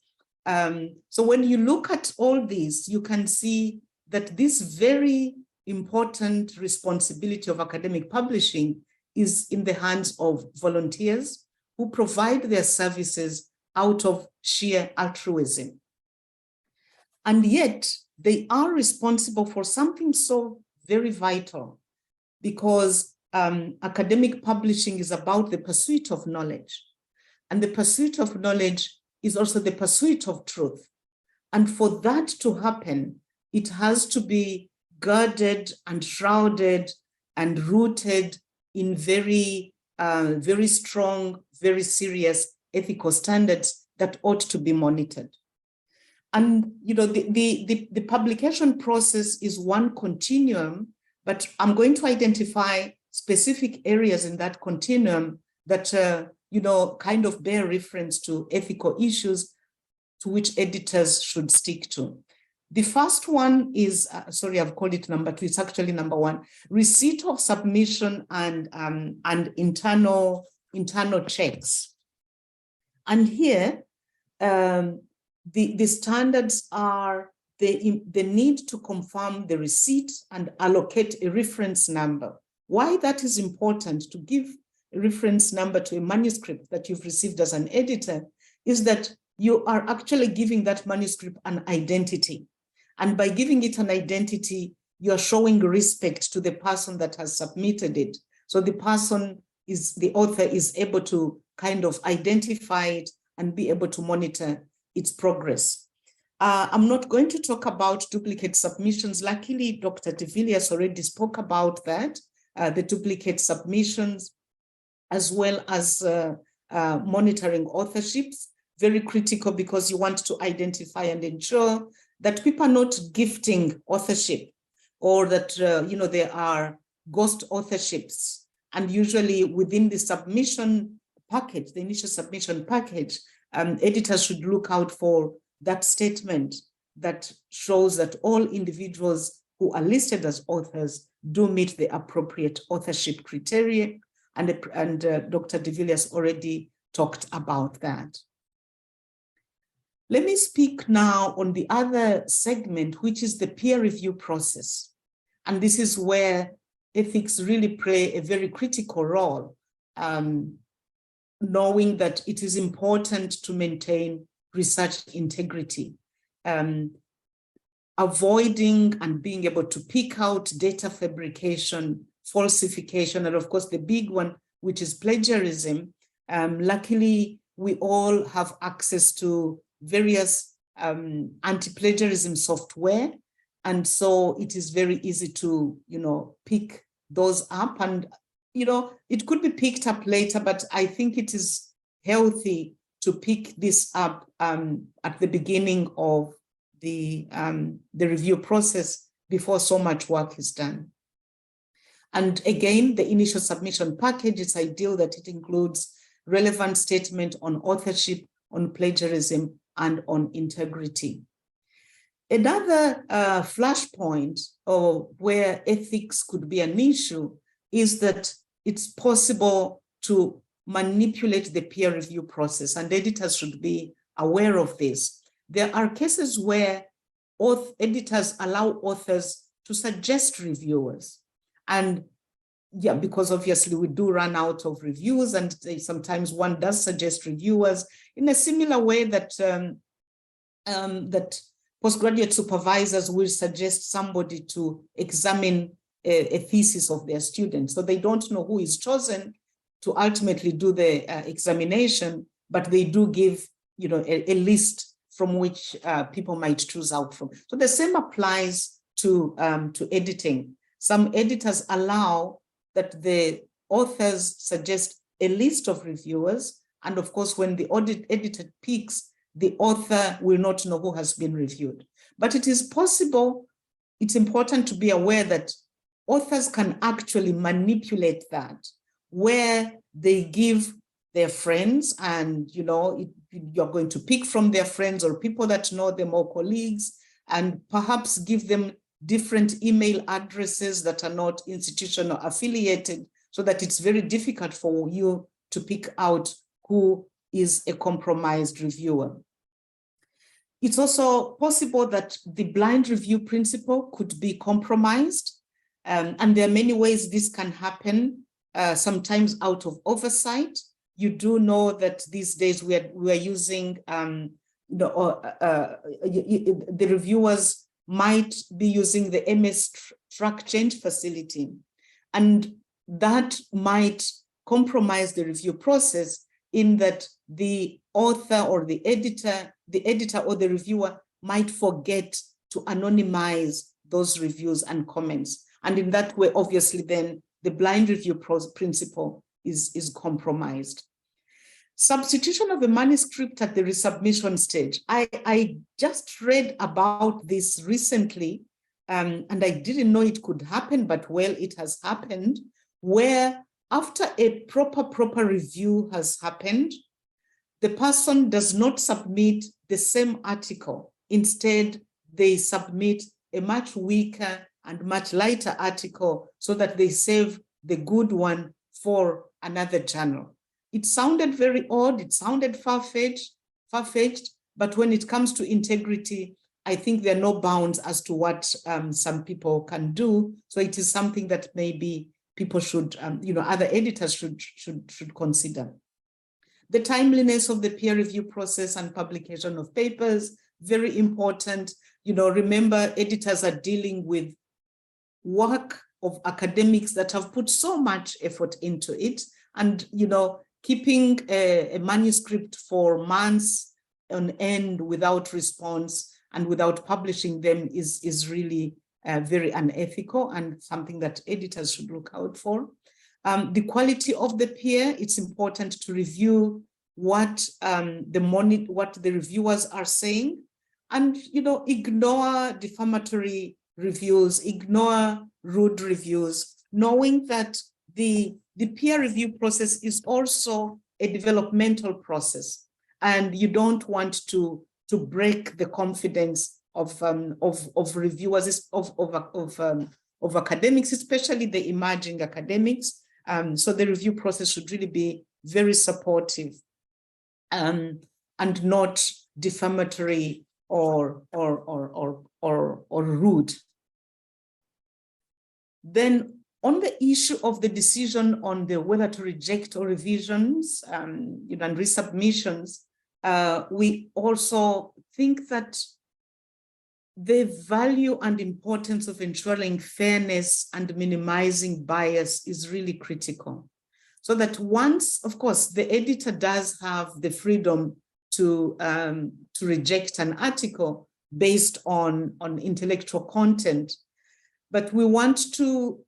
[SPEAKER 5] So when you look at all these, you can see that this very important responsibility of academic publishing is in the hands of volunteers who provide their services out of sheer altruism. And yet they are responsible for something so very vital, because academic publishing is about the pursuit of knowledge. And the pursuit of knowledge is also the pursuit of truth. And for that to happen, it has to be guarded and shrouded and rooted in very, very strong, very serious ethical standards that ought to be monitored. And the publication process is one continuum, but I'm going to identify specific areas in that continuum that kind of bear reference to ethical issues to which editors should stick to. The first one is, sorry, I've called it number 2, it's actually number 1, receipt of submission and internal checks. And here, the standards are the need to confirm the receipt and allocate a reference number. Why that is important to give a reference number to a manuscript that you've received as an editor is that you are actually giving that manuscript an identity. And by giving it an identity, you're showing respect to the person that has submitted it. So the author is able to kind of identify it and be able to monitor its progress. I'm not going to talk about duplicate submissions. Luckily, Dr. De Villiers already spoke about that, the duplicate submissions, as well as monitoring authorships. Very critical because you want to identify and ensure that people are not gifting authorship or that, there are ghost authorships. And usually within the submission package, the initial submission package, editors should look out for that statement that shows that all individuals who are listed as authors do meet the appropriate authorship criteria. And Dr. De Villiers already talked about that. Let me speak now on the other segment, which is the peer review process. And this is where ethics really play a very critical role, knowing that it is important to maintain research integrity, avoiding and being able to pick out data fabrication, falsification, and of course the big one, which is plagiarism. Luckily, we all have access to various anti-plagiarism software. And so it is very easy to, pick those up. And, it could be picked up later, but I think it is healthy to pick this up at the beginning of the review process before so much work is done. And again, the initial submission package, it's ideal that it includes relevant statement on authorship, on plagiarism, and on integrity. Another flashpoint or where ethics could be an issue is that it's possible to manipulate the peer review process, and editors should be aware of this. There are cases where editors allow authors to suggest reviewers. And yeah, because obviously we do run out of reviews, and sometimes one does suggest reviewers in a similar way that that postgraduate supervisors will suggest somebody to examine a thesis of their student. So they don't know who is chosen to ultimately do the examination, but they do give, you know, a list from which people might choose out from. So the same applies to editing. Some editors allow that the authors suggest a list of reviewers, and of course, when the editor picks, the author will not know who has been reviewed. But it is possible, it's important to be aware that authors can actually manipulate that, where they give their friends, and you know, you're going to pick from their friends or people that know them or colleagues, and perhaps give them different email addresses that are not institutional affiliated, so that it's very difficult for you to pick out who is a compromised reviewer. It's also possible that the blind review principle could be compromised. And there are many ways this can happen, sometimes out of oversight. You do know that these days we are using, the reviewers might be using the MS track change facility, and that might compromise the review process in that the author or the editor or the reviewer might forget to anonymize those reviews and comments. And in that way, obviously, then the blind review principle is compromised. Substitution of a manuscript at the resubmission stage. I just read about this recently, and I didn't know it could happen, but well, it has happened, where after a proper review has happened, the person does not submit the same article. Instead, they submit a much weaker and much lighter article so that they save the good one for another journal. It sounded very odd, it sounded far-fetched, but when it comes to integrity, I think there are no bounds as to what some people can do. So it is something that maybe people should, other editors should consider. The timeliness of the peer review process and publication of papers, very important. Remember, editors are dealing with work of academics that have put so much effort into it, and keeping a manuscript for months on end without response and without publishing them is really very unethical, and something that editors should look out for. The quality of the peer, it's important to review what the reviewers are saying, and ignore defamatory reviews, ignore rude reviews, knowing that the peer review process is also a developmental process, and you don't want to break the confidence of reviewers, of academics, especially the emerging academics. So the review process should really be very supportive and not defamatory or rude. Then on the issue of the decision on whether to reject or revisions and resubmissions, we also think that the value and importance of ensuring fairness and minimizing bias is really critical. So that once, of course, the editor does have the freedom to reject an article based on intellectual content, but we want to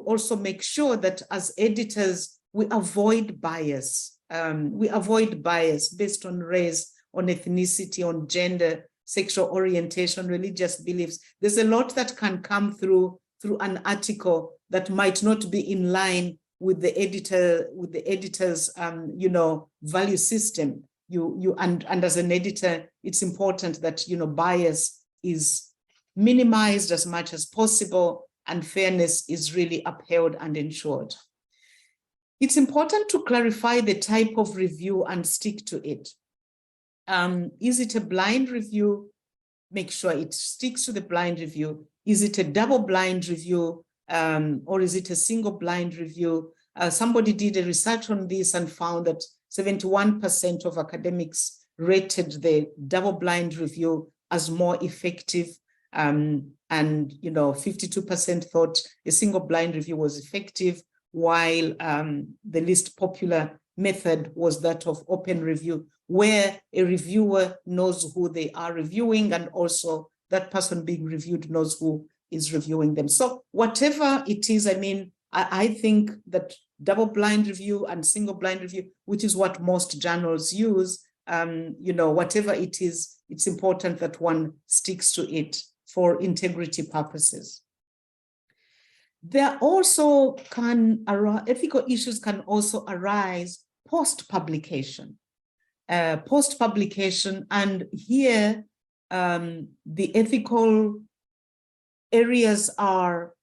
[SPEAKER 5] also make sure that as editors, we avoid bias we avoid bias based on race, on ethnicity, on gender, sexual orientation, religious beliefs. There's a lot that can come through an article that might not be in line with the editor's value system. And as an editor, it's important that bias is minimized as much as possible and fairness is really upheld and ensured. It's important to clarify the type of review and stick to it. Is it a blind review? Make sure it sticks to the blind review. Is it a double blind review or is it a single blind review? Somebody did a research on this and found that 71% of academics rated the double blind review as more effective, and 52% thought a single blind review was effective, while the least popular method was that of open review, where a reviewer knows who they are reviewing and also that person being reviewed knows who is reviewing them. So whatever it is, I think that double blind review and single blind review, which is what most journals use, whatever it is, it's important that one sticks to it for integrity purposes. There also ethical issues can also arise post-publication. And here the ethical areas are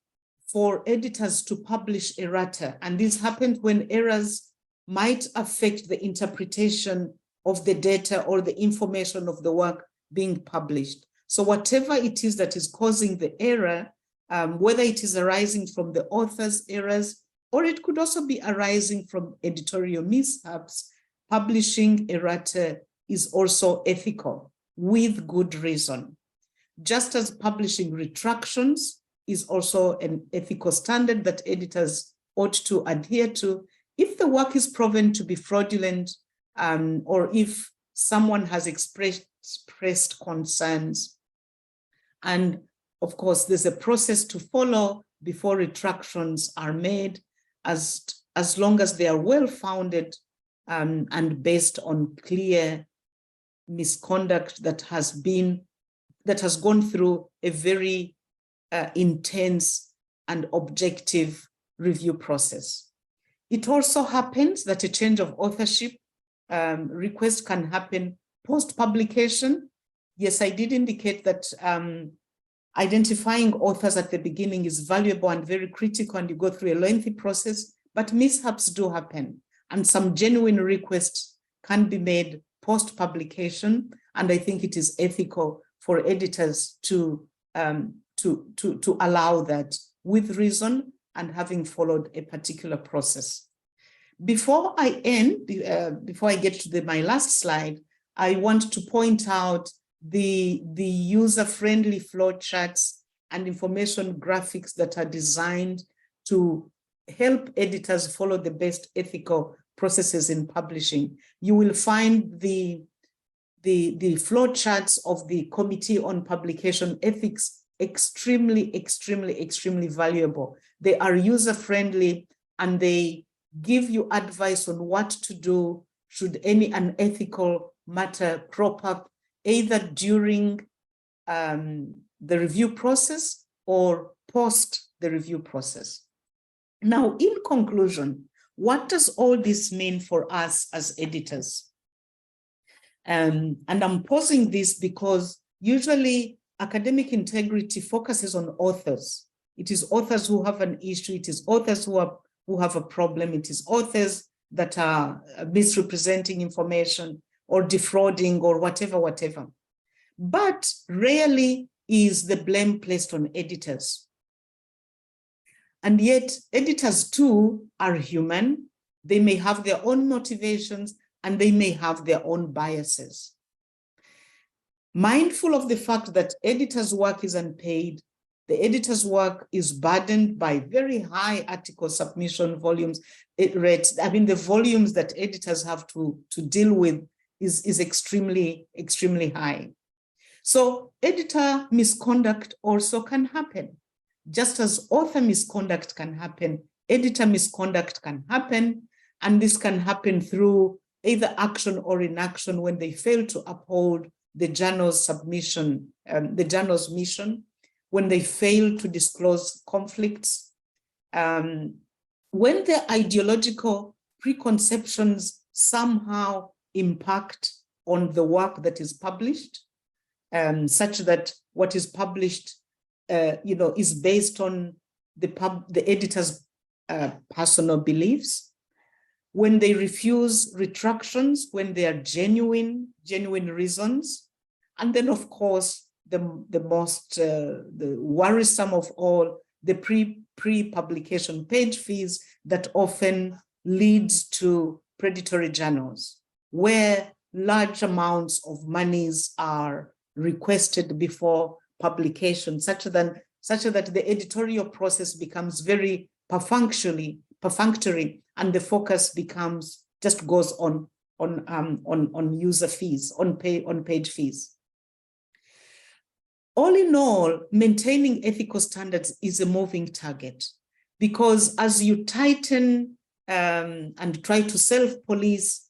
[SPEAKER 5] for editors to publish errata. And this happened when errors might affect the interpretation of the data or the information of the work being published. So whatever it is that is causing the error, whether it is arising from the author's errors, or it could also be arising from editorial mishaps, publishing errata is also ethical with good reason. Just as publishing retractions is also an ethical standard that editors ought to adhere to, if the work is proven to be fraudulent, or if someone has expressed concerns. And of course, there's a process to follow before retractions are made, as long as they are well-founded and based on clear misconduct that has gone through a very intense and objective review process. It also happens that a change of authorship request can happen post-publication. Yes, I did indicate that identifying authors at the beginning is valuable and very critical, and you go through a lengthy process, but mishaps do happen. And some genuine requests can be made post-publication. And I think it is ethical for editors to allow that with reason and having followed a particular process. Before I end, before I get to my last slide, I want to point out the user-friendly flowcharts and information graphics that are designed to help editors follow the best ethical processes in publishing. You will find the flowcharts of the Committee on Publication Ethics extremely valuable. They are user-friendly and they give you advice on what to do should any unethical matter crop up, either during the review process or post the review process. Now, in conclusion, what does all this mean for us as editors? And I'm posing this because usually academic integrity focuses on authors. It is authors who have an issue. It is authors who have a problem. It is authors that are misrepresenting information or defrauding or whatever. But rarely is the blame placed on editors. And yet editors too are human. They may have their own motivations and they may have their own biases. Mindful of the fact that editors' work is unpaid, the editor's work is burdened by very high article submission volumes. The volumes that editors have to deal with is extremely high. So editor misconduct also can happen. Just as author misconduct can happen, editor misconduct can happen. And this can happen through either action or inaction when they fail to uphold the journal's submission, the journal's mission, when they fail to disclose conflicts, when their ideological preconceptions somehow impact on the work that is published, such that what is published, is based on the editor's personal beliefs, when they refuse retractions, when they are genuine reasons, and then of course the most worrisome of all, the pre-publication page fees that often leads to predatory journals, where large amounts of monies are requested before publication, such that the editorial process becomes very perfunctory, and the focus goes on user fees, on page fees. All in all, maintaining ethical standards is a moving target, because as you tighten and try to self-police,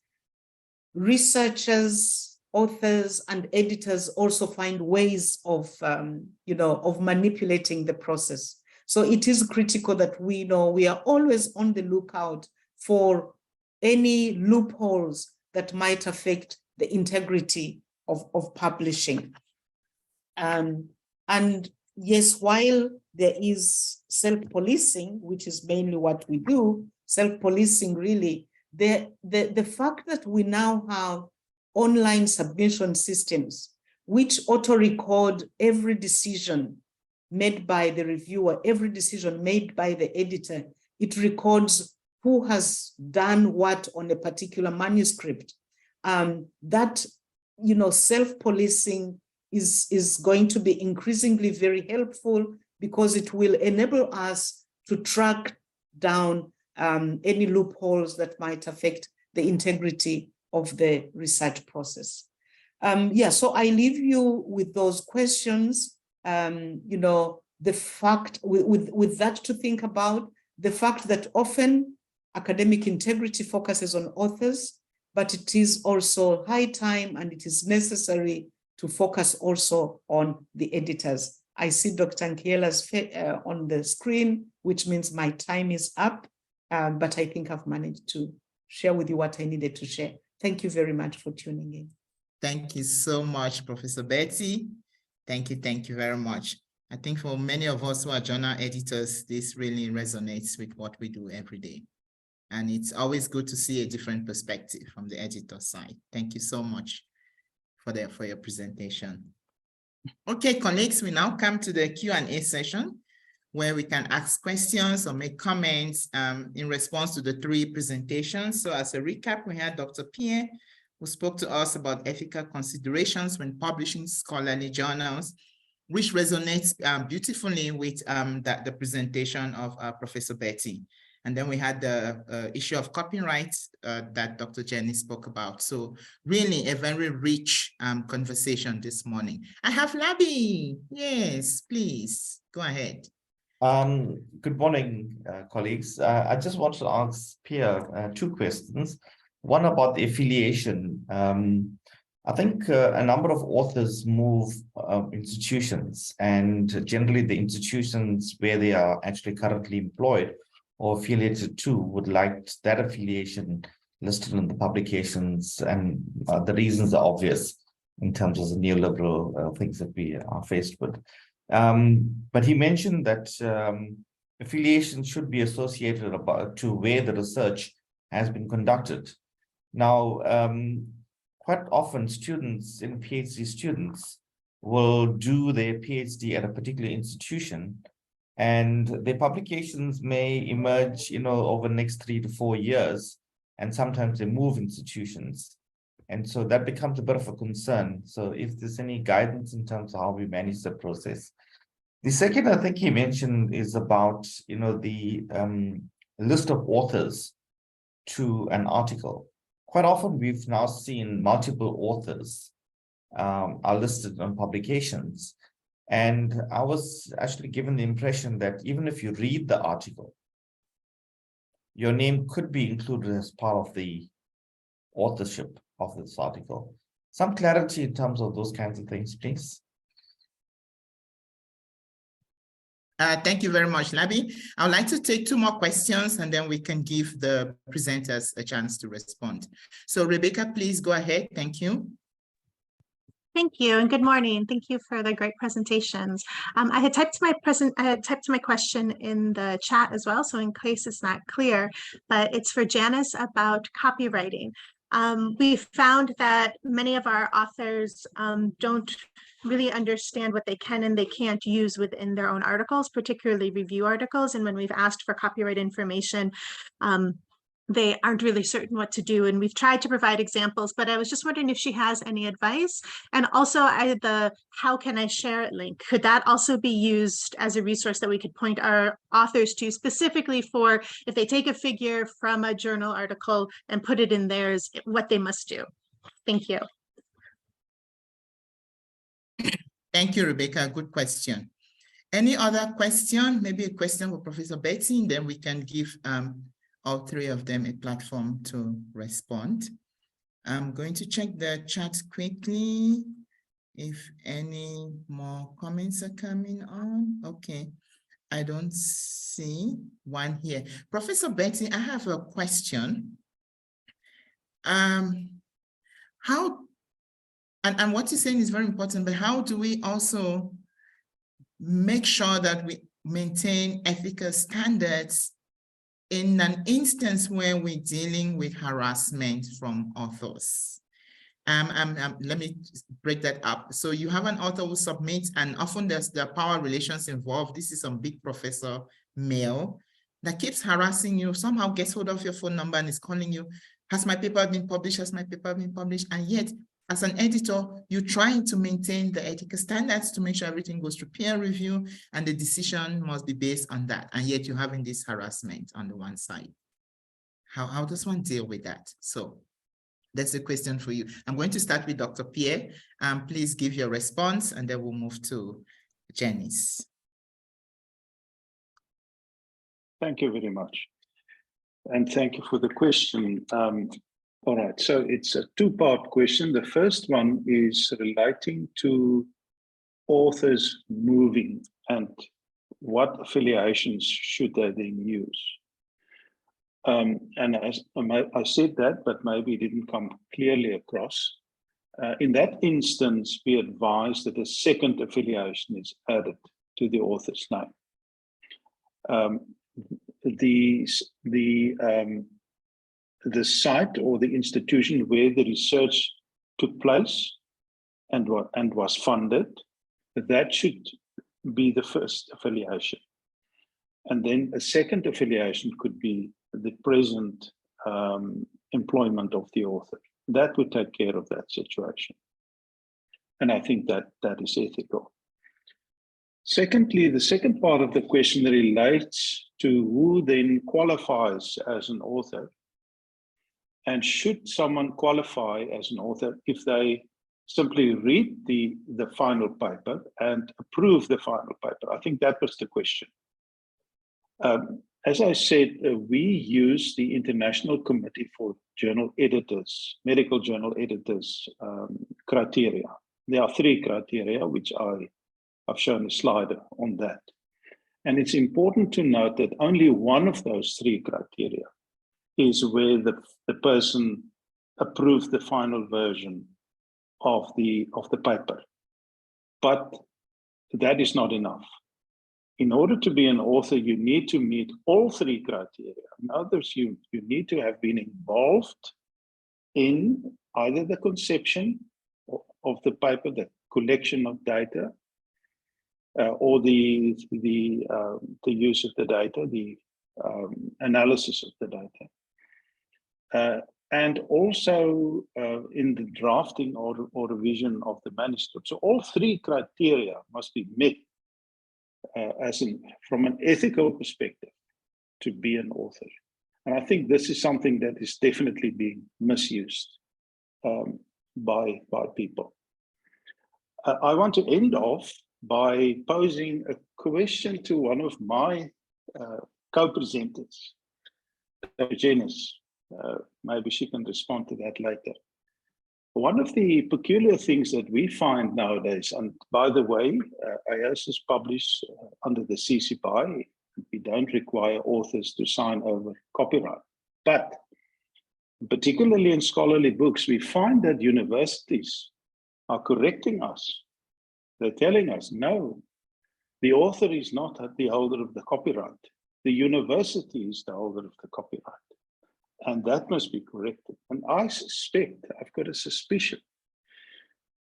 [SPEAKER 5] researchers, authors, and editors also find ways of manipulating the process. So it is critical that we are always on the lookout for any loopholes that might affect the integrity of publishing. And yes, while there is self-policing, which is mainly what we do, self-policing really, the fact that we now have online submission systems which auto-record every decision made by the reviewer, every decision made by the editor, it records who has done what on a particular manuscript. That self-policing is going to be increasingly very helpful, because it will enable us to track down any loopholes that might affect the integrity of the research process. So I leave you with those questions. The fact with that to think about, the fact that often academic integrity focuses on authors, but it is also high time and it is necessary to focus also on the editors. I see Dr. Nkiela's on the screen, which means my time is up, but I think I've managed to share with you what I needed to share. Thank you very much for tuning in.
[SPEAKER 2] Thank you so much, Professor Betty. Thank you very much. I think for many of us who are journal editors, this really resonates with what we do every day. And it's always good to see a different perspective from the editor side. Thank you so much for your presentation. Okay, colleagues, we now come to the Q&A session, where we can ask questions or make comments in response to the three presentations. So as a recap, we had Dr. Pierre, who spoke to us about ethical considerations when publishing scholarly journals, which resonates beautifully with the presentation of Professor Betty. And then we had the issue of copyright that Dr. Jenny spoke about. So really a very rich conversation this morning. I have Labi. Yes, please, go ahead.
[SPEAKER 6] Good morning, colleagues. I just want to ask Pierre two questions. One about the affiliation. I think a number of authors move institutions, and generally the institutions where they are actually currently employed or affiliated to would like that affiliation listed in the publications, and the reasons are obvious in terms of the neoliberal things that we are faced with. But he mentioned that affiliation should be associated to where the research has been conducted. Now, quite often students, PhD students, will do their PhD at a particular institution, and their publications may emerge, over the next 3 to 4 years, and sometimes they move institutions. And so that becomes a bit of a concern. So if there's any guidance in terms of how we manage the process. The second, I think he mentioned, is about, the list of authors to an article. Quite often we've now seen multiple authors are listed on publications. And I was actually given the impression that even if you read the article, your name could be included as part of the authorship of this article. Some clarity in terms of those kinds of things, please.
[SPEAKER 2] Thank you very much, Labi. I would like to take 2 more questions and then we can give the presenters a chance to respond. So Rebecca, please go ahead. Thank you.
[SPEAKER 7] Thank you and good morning. Thank you for the great presentations. I had typed my question in the chat as well, so in case it's not clear, but it's for Janice about copywriting. We found that many of our authors don't really understand what they can and they can't use within their own articles, particularly review articles. And when we've asked for copyright information, they aren't really certain what to do. And we've tried to provide examples, but I was just wondering if she has any advice. And also the how can I share it link, could that also be used as a resource that we could point our authors to, specifically for if they take a figure from a journal article and put it in theirs, what they must do? Thank you.
[SPEAKER 2] Thank you, Rebecca. Good question. Any other question? Maybe a question for Professor Betty, and then we can give all 3 of them a platform to respond. I'm going to check the chat quickly if any more comments are coming on. Okay, I don't see one here. Professor Betty, I have a question. And what you're saying is very important, but how do we also make sure that we maintain ethical standards in an instance where we're dealing with harassment from authors? Let me break that up. So you have an author who submits, and often there are power relations involved. This is some big professor male that keeps harassing you, somehow gets hold of your phone number and is calling you, has my paper been published, has my paper been published? And yet, as an editor, you're trying to maintain the ethical standards to make sure everything goes through peer review and the decision must be based on that. And yet you're having this harassment on the one side. How does one deal with that? So that's a question for you. I'm going to start with Dr. Pierre. Please give your response and then we'll move to Janice.
[SPEAKER 3] Thank you very much. And thank you for the question. All right, so it's a 2-part question. The first one is relating to authors moving and what affiliations should they then use. And as I said that, but maybe it didn't come clearly across. In that instance, we advise that a second affiliation is added to the author's name. The site or the institution where the research took place and was funded, that should be the first affiliation. And then a second affiliation could be the present employment of the author. That would take care of that situation. And I think that is ethical. Secondly, the second part of the question relates to who then qualifies as an author. And should someone qualify as an author if they simply read the final paper and approve the final paper? I think that was the question. As I said, we use the International Committee for Journal Editors, Medical Journal Editors criteria. There are 3 criteria, which I've shown a slide on that. And it's important to note that only one of those 3 criteria is where the person approved the final version of the paper. But that is not enough. In order to be an author, you need to meet all 3 criteria. In others, you need to have been involved in either the conception of the paper, the collection of data, or the use of the data, the analysis of the data. And also in the drafting or revision of the manuscript. So all 3 criteria must be met from an ethical perspective to be an author. And I think this is something that is definitely being misused by people. I want to end off by posing a question to one of my co-presenters. Janice. Maybe she can respond to that later. One of the peculiar things that we find nowadays, and by the way, IOSIS publish under the CC BY, we don't require authors to sign over copyright. But particularly in scholarly books, we find that universities are correcting us. They're telling us, no, the author is not the holder of the copyright. The university is the holder of the copyright. And that must be corrected. And I suspect, I've got a suspicion,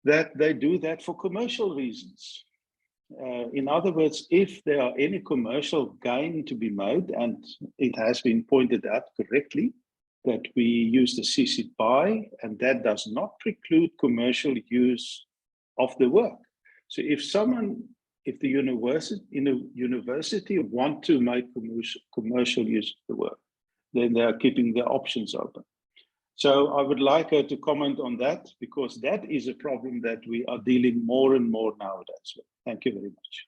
[SPEAKER 3] that they do that for commercial reasons. In other words, if there are any commercial gain to be made, and it has been pointed out correctly, that we use the CC BY, and that does not preclude commercial use of the work. So if the university want to make commercial use of the work, then they are keeping their options open. So I would like her to comment on that, because that is a problem that we are dealing more and more nowadays with. Thank you very much.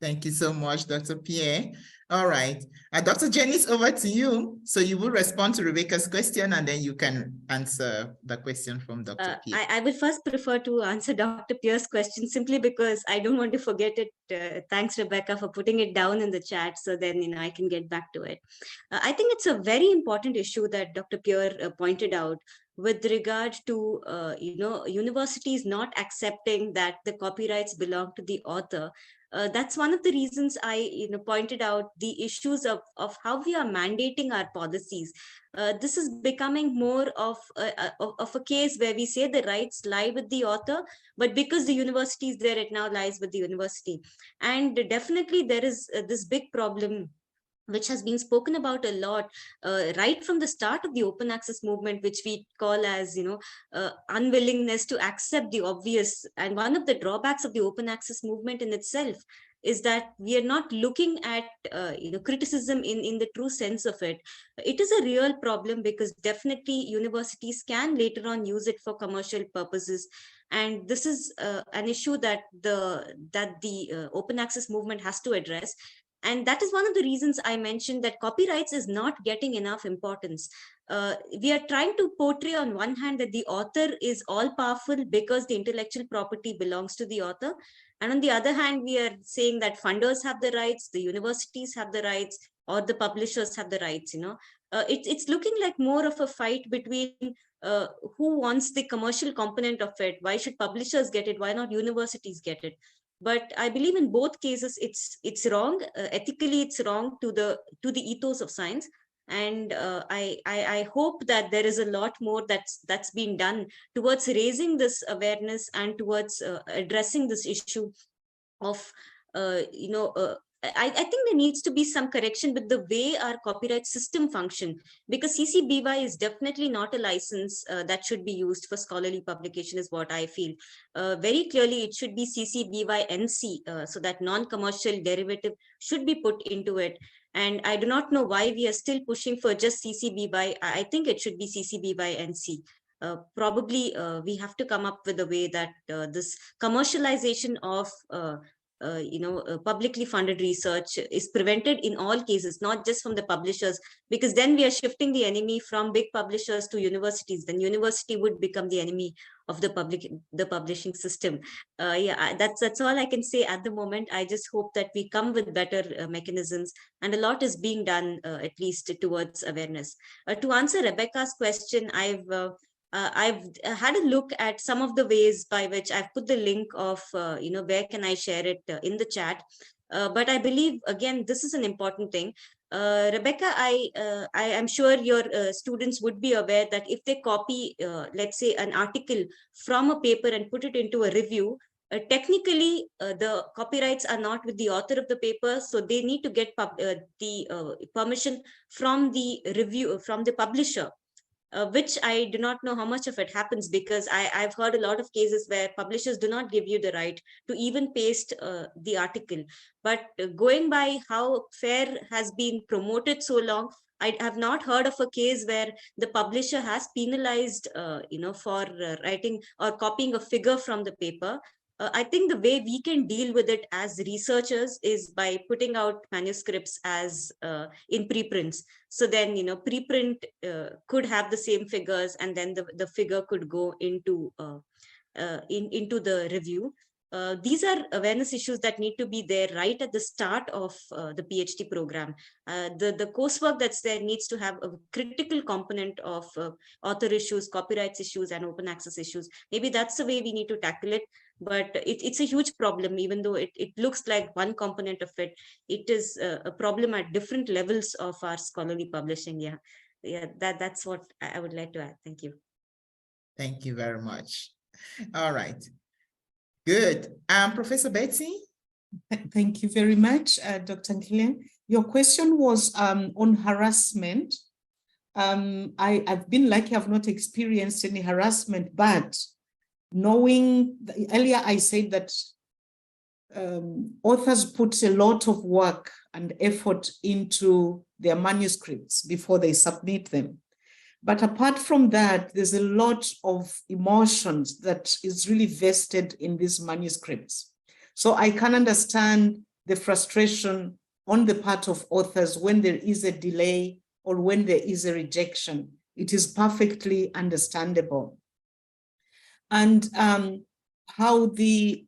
[SPEAKER 2] Thank you so much, Dr. Pierre. All right, Dr. Janice, over to you. So you will respond to Rebecca's question, and then you can answer the question from Dr. Pierre.
[SPEAKER 4] I would first prefer to answer Dr. Pierre's question simply because I don't want to forget it. Thanks, Rebecca, for putting it down in the chat, so then I can get back to it. I think it's a very important issue that Dr. Pierre pointed out with regard to universities not accepting that the copyrights belong to the author. That's one of the reasons I pointed out the issues of how we are mandating our policies. This is becoming more of a case where we say the rights lie with the author, but because the university is there, it now lies with the university. And definitely there is this big problem which has been spoken about a lot right from the start of the open access movement, which we call as unwillingness to accept the obvious. And one of the drawbacks of the open access movement in itself is that we are not looking at criticism in the true sense of it. It is a real problem because definitely universities can later on use it for commercial purposes. And this is an issue that the open access movement has to address. And that is one of the reasons I mentioned that copyrights is not getting enough importance. We are trying to portray on one hand that the author is all powerful because the intellectual property belongs to the author. And on the other hand, we are saying that funders have the rights, the universities have the rights, or the publishers have the rights. It's looking like more of a fight between who wants the commercial component of it. Why should publishers get it? Why not universities get it? But I believe in both cases, it's wrong. Ethically, it's wrong to the ethos of science. And I hope that there is a lot more that's been done towards raising this awareness and towards addressing this issue of I think there needs to be some correction with the way our copyright system function, because CC BY is definitely not a license that should be used for scholarly publication, is what I feel. Very clearly, it should be CC BY NC, so that non-commercial derivative should be put into it. And I do not know why we are still pushing for just CC BY. I think it should be CC BY NC. Probably we have to come up with a way that this commercialization of publicly funded research is prevented in all cases, not just from the publishers, because then we are shifting the enemy from big publishers to universities. Then university would become the enemy of the publishing system. Yeah, that's all I can say at the moment. I just hope that we come with better mechanisms, and a lot is being done at least towards awareness. To answer Rebecca's question, I've had a look at some of the ways by which I've put the link of, where can I share it in the chat. But I believe, again, this is an important thing. Rebecca, I am sure your students would be aware that if they copy, let's say, an article from a paper and put it into a review, technically, the copyrights are not with the author of the paper, so they need to get the permission from the review, from the publisher. Which I do not know how much of it happens, because I've heard a lot of cases where publishers do not give you the right to even paste the article. But going by how FAIR has been promoted so long, I have not heard of a case where the publisher has penalized, for writing or copying a figure from the paper. I think the way we can deal with it as researchers is by putting out manuscripts as in preprints. So then, preprint could have the same figures, and then the figure could go into into the review. These are awareness issues that need to be there right at the start of the PhD program. The coursework that's there needs to have a critical component of author issues, copyrights issues, and open access issues. Maybe that's the way we need to tackle it. But it's a huge problem, even though it looks like one component of it. It is a problem at different levels of our scholarly publishing. Yeah, that's what I would like to add. Thank you.
[SPEAKER 2] Thank you very much. All right. Good. Professor Betsy?
[SPEAKER 5] Thank you very much, Dr. Nkile. Your question was on harassment. I've been lucky, I've not experienced any harassment, but knowing, earlier I said that authors put a lot of work and effort into their manuscripts before they submit them. But apart from that, there's a lot of emotions that is really vested in these manuscripts. So I can understand the frustration on the part of authors when there is a delay or when there is a rejection. It is perfectly understandable. And how the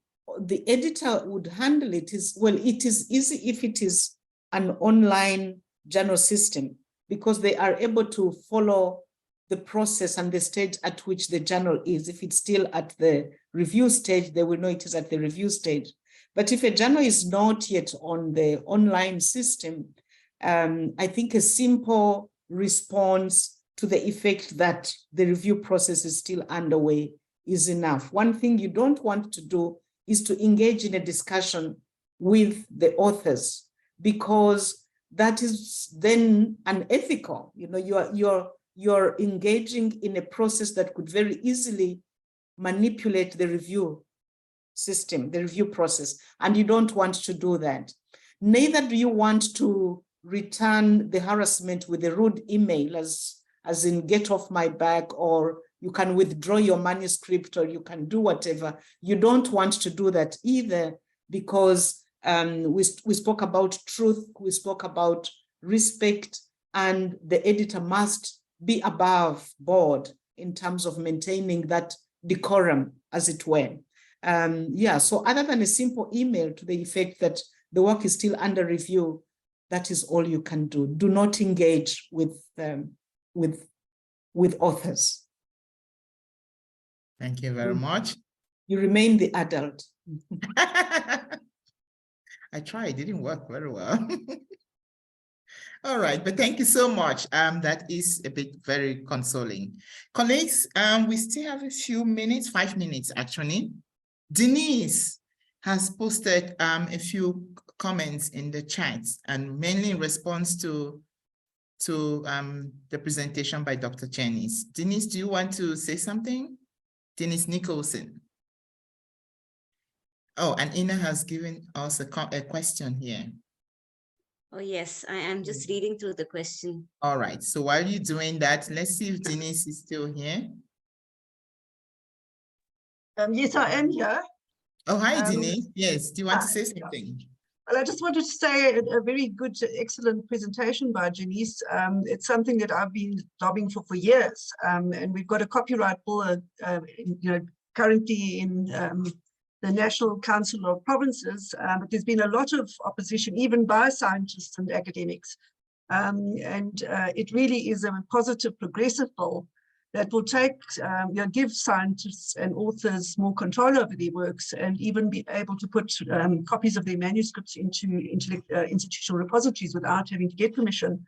[SPEAKER 5] editor would handle it is, well, it is easy if it is an online journal system, because they are able to follow the process and the stage at which the journal is. If it's still at the review stage, they will know it is at the review stage. But if a journal is not yet on the online system, I think a simple response to the effect that the review process is still underway is enough. One thing you don't want to do is to engage in a discussion with the authors, because that is then unethical. You're engaging in a process that could very easily manipulate the review system, the review process, and you don't want to do that. Neither do you want to return the harassment with a rude email, as in get off my back, or you can withdraw your manuscript, or you can do whatever. You don't want to do that either, because we spoke about truth, we spoke about respect, and the editor must be above board in terms of maintaining that decorum, as it were. So other than a simple email to the effect that the work is still under review, that is all you can do. Do not engage with authors.
[SPEAKER 2] Thank you very much.
[SPEAKER 5] You remain the adult.
[SPEAKER 2] I tried, it didn't work very well. All right, but thank you so much. That is a bit very consoling. Colleagues, we still have a few minutes, 5 minutes actually. Denise has posted a few comments in the chat, and mainly in response to the presentation by Dr. Janice. Denise, do you want to say something? Denise Nicholson. Oh, and Ina has given us a question here.
[SPEAKER 4] Oh, yes, I am just reading through the question.
[SPEAKER 2] All right, so while you're doing that, let's see if Denise is still here.
[SPEAKER 8] Yes, I am here.
[SPEAKER 2] Oh, hi, Denise. Yes, do you want to say
[SPEAKER 8] Yeah.
[SPEAKER 2] something?
[SPEAKER 8] Well, I just wanted to say a very good, excellent presentation by Janice. It's something that I've been lobbying for years, and we've got a copyright bill, currently in the National Council of Provinces, but there's been a lot of opposition, even by scientists and academics. It really is a positive, progressive bill that will give scientists and authors more control over their works, and even be able to put copies of their manuscripts into institutional repositories without having to get permission.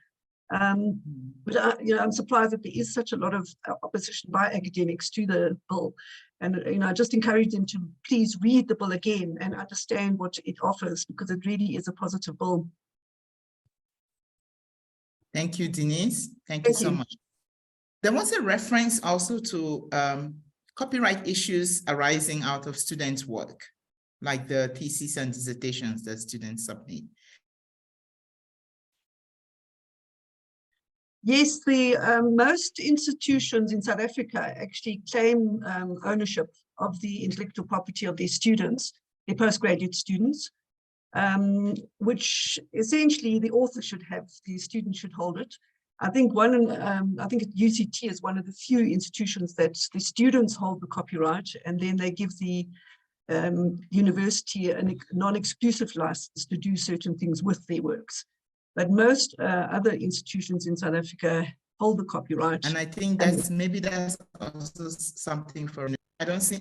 [SPEAKER 8] But I'm surprised that there is such a lot of opposition by academics to the bill. And I just encourage them to please read the bill again and understand what it offers, because it really is a positive bill.
[SPEAKER 2] Thank you, Denise. Thank you so much. There was a reference also to copyright issues arising out of students' work, like the theses and dissertations that students submit.
[SPEAKER 8] Yes, the most institutions in South Africa actually claim ownership of the intellectual property of their students, their postgraduate students, which essentially the author should have, the student should hold it. I think I think UCT is one of the few institutions that the students hold the copyright, and then they give the university a non-exclusive license to do certain things with their works. But most other institutions in South Africa hold the copyright.
[SPEAKER 2] And I think that's maybe that's also something for, I don't see.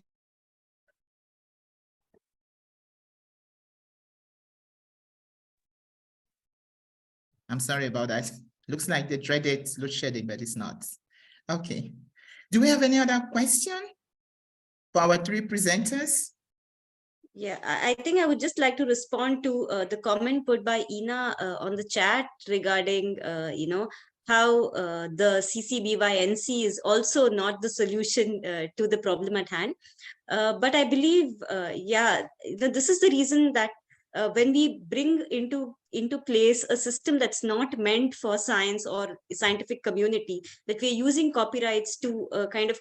[SPEAKER 2] I'm sorry about that. Looks like the dreaded load shedding, but it's not. Okay. Do we have any other question for our three presenters?
[SPEAKER 4] Yeah, I think I would just like to respond to the comment put by Ina on the chat regarding, how the CCBY-NC is also not the solution to the problem at hand. But I believe, this is the reason that when we bring into place a system that's not meant for science or scientific community, that we're using copyrights to kind of,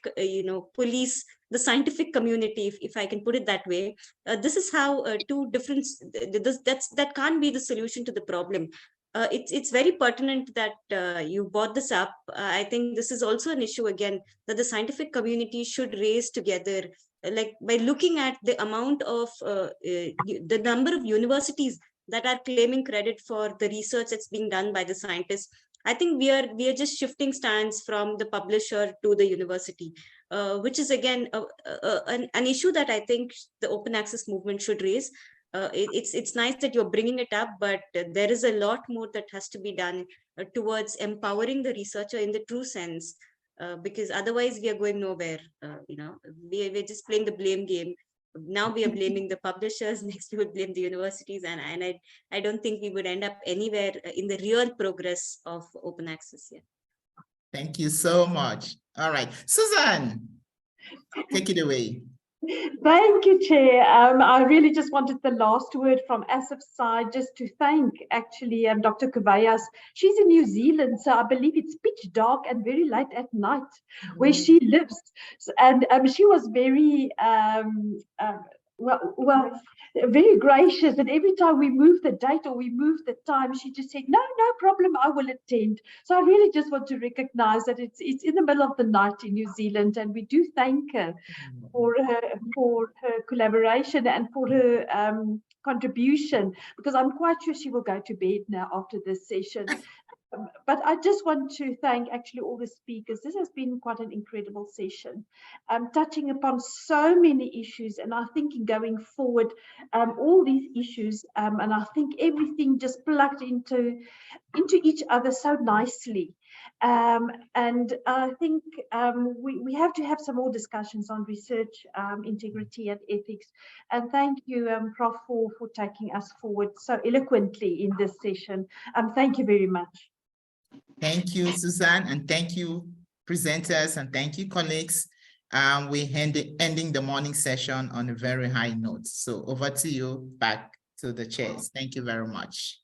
[SPEAKER 4] police the scientific community, if I can put it that way. This is how two different, that can't be the solution to the problem. It's very pertinent that you brought this up. I think this is also an issue again that the scientific community should raise together, like by looking at the amount of the number of universities that are claiming credit for the research that's being done by the scientists. I think we are just shifting stands from the publisher to the university, which is again an issue that I think the open access movement should raise. It's nice that you're bringing it up, but there is a lot more that has to be done towards empowering the researcher in the true sense, because otherwise we are going nowhere. We're just playing the blame game. Now we are blaming the publishers, next we would blame the universities, and I don't think we would end up anywhere in the real progress of open access here.
[SPEAKER 2] Thank you so much. All right, Suzanne, take it away.
[SPEAKER 9] Thank you, Chair. I really just wanted the last word from ASIF's side, just to thank actually Dr. Kubayas. She's in New Zealand, so I believe it's pitch dark and very late at night where she lives. And she was very, very gracious, and every time we moved the date or we moved the time, she just said, no problem, I will attend. So I really just want to recognize that it's in the middle of the night in New Zealand, and we do thank her for her collaboration and for her contribution, because I'm quite sure she will go to bed now after this session. But I just want to thank actually all the speakers. This has been quite an incredible session, touching upon so many issues. And I think going forward, all these issues, and I think everything just plugged into each other so nicely. And I think we have to have some more discussions on research, integrity and ethics. And thank you, Prof, for taking us forward so eloquently in this session. Thank you very much.
[SPEAKER 2] Thank you, Suzanne, and thank you, presenters, and thank you, colleagues. We're ending the morning session on a very high note. So over to you, back to the chairs. Thank you very much.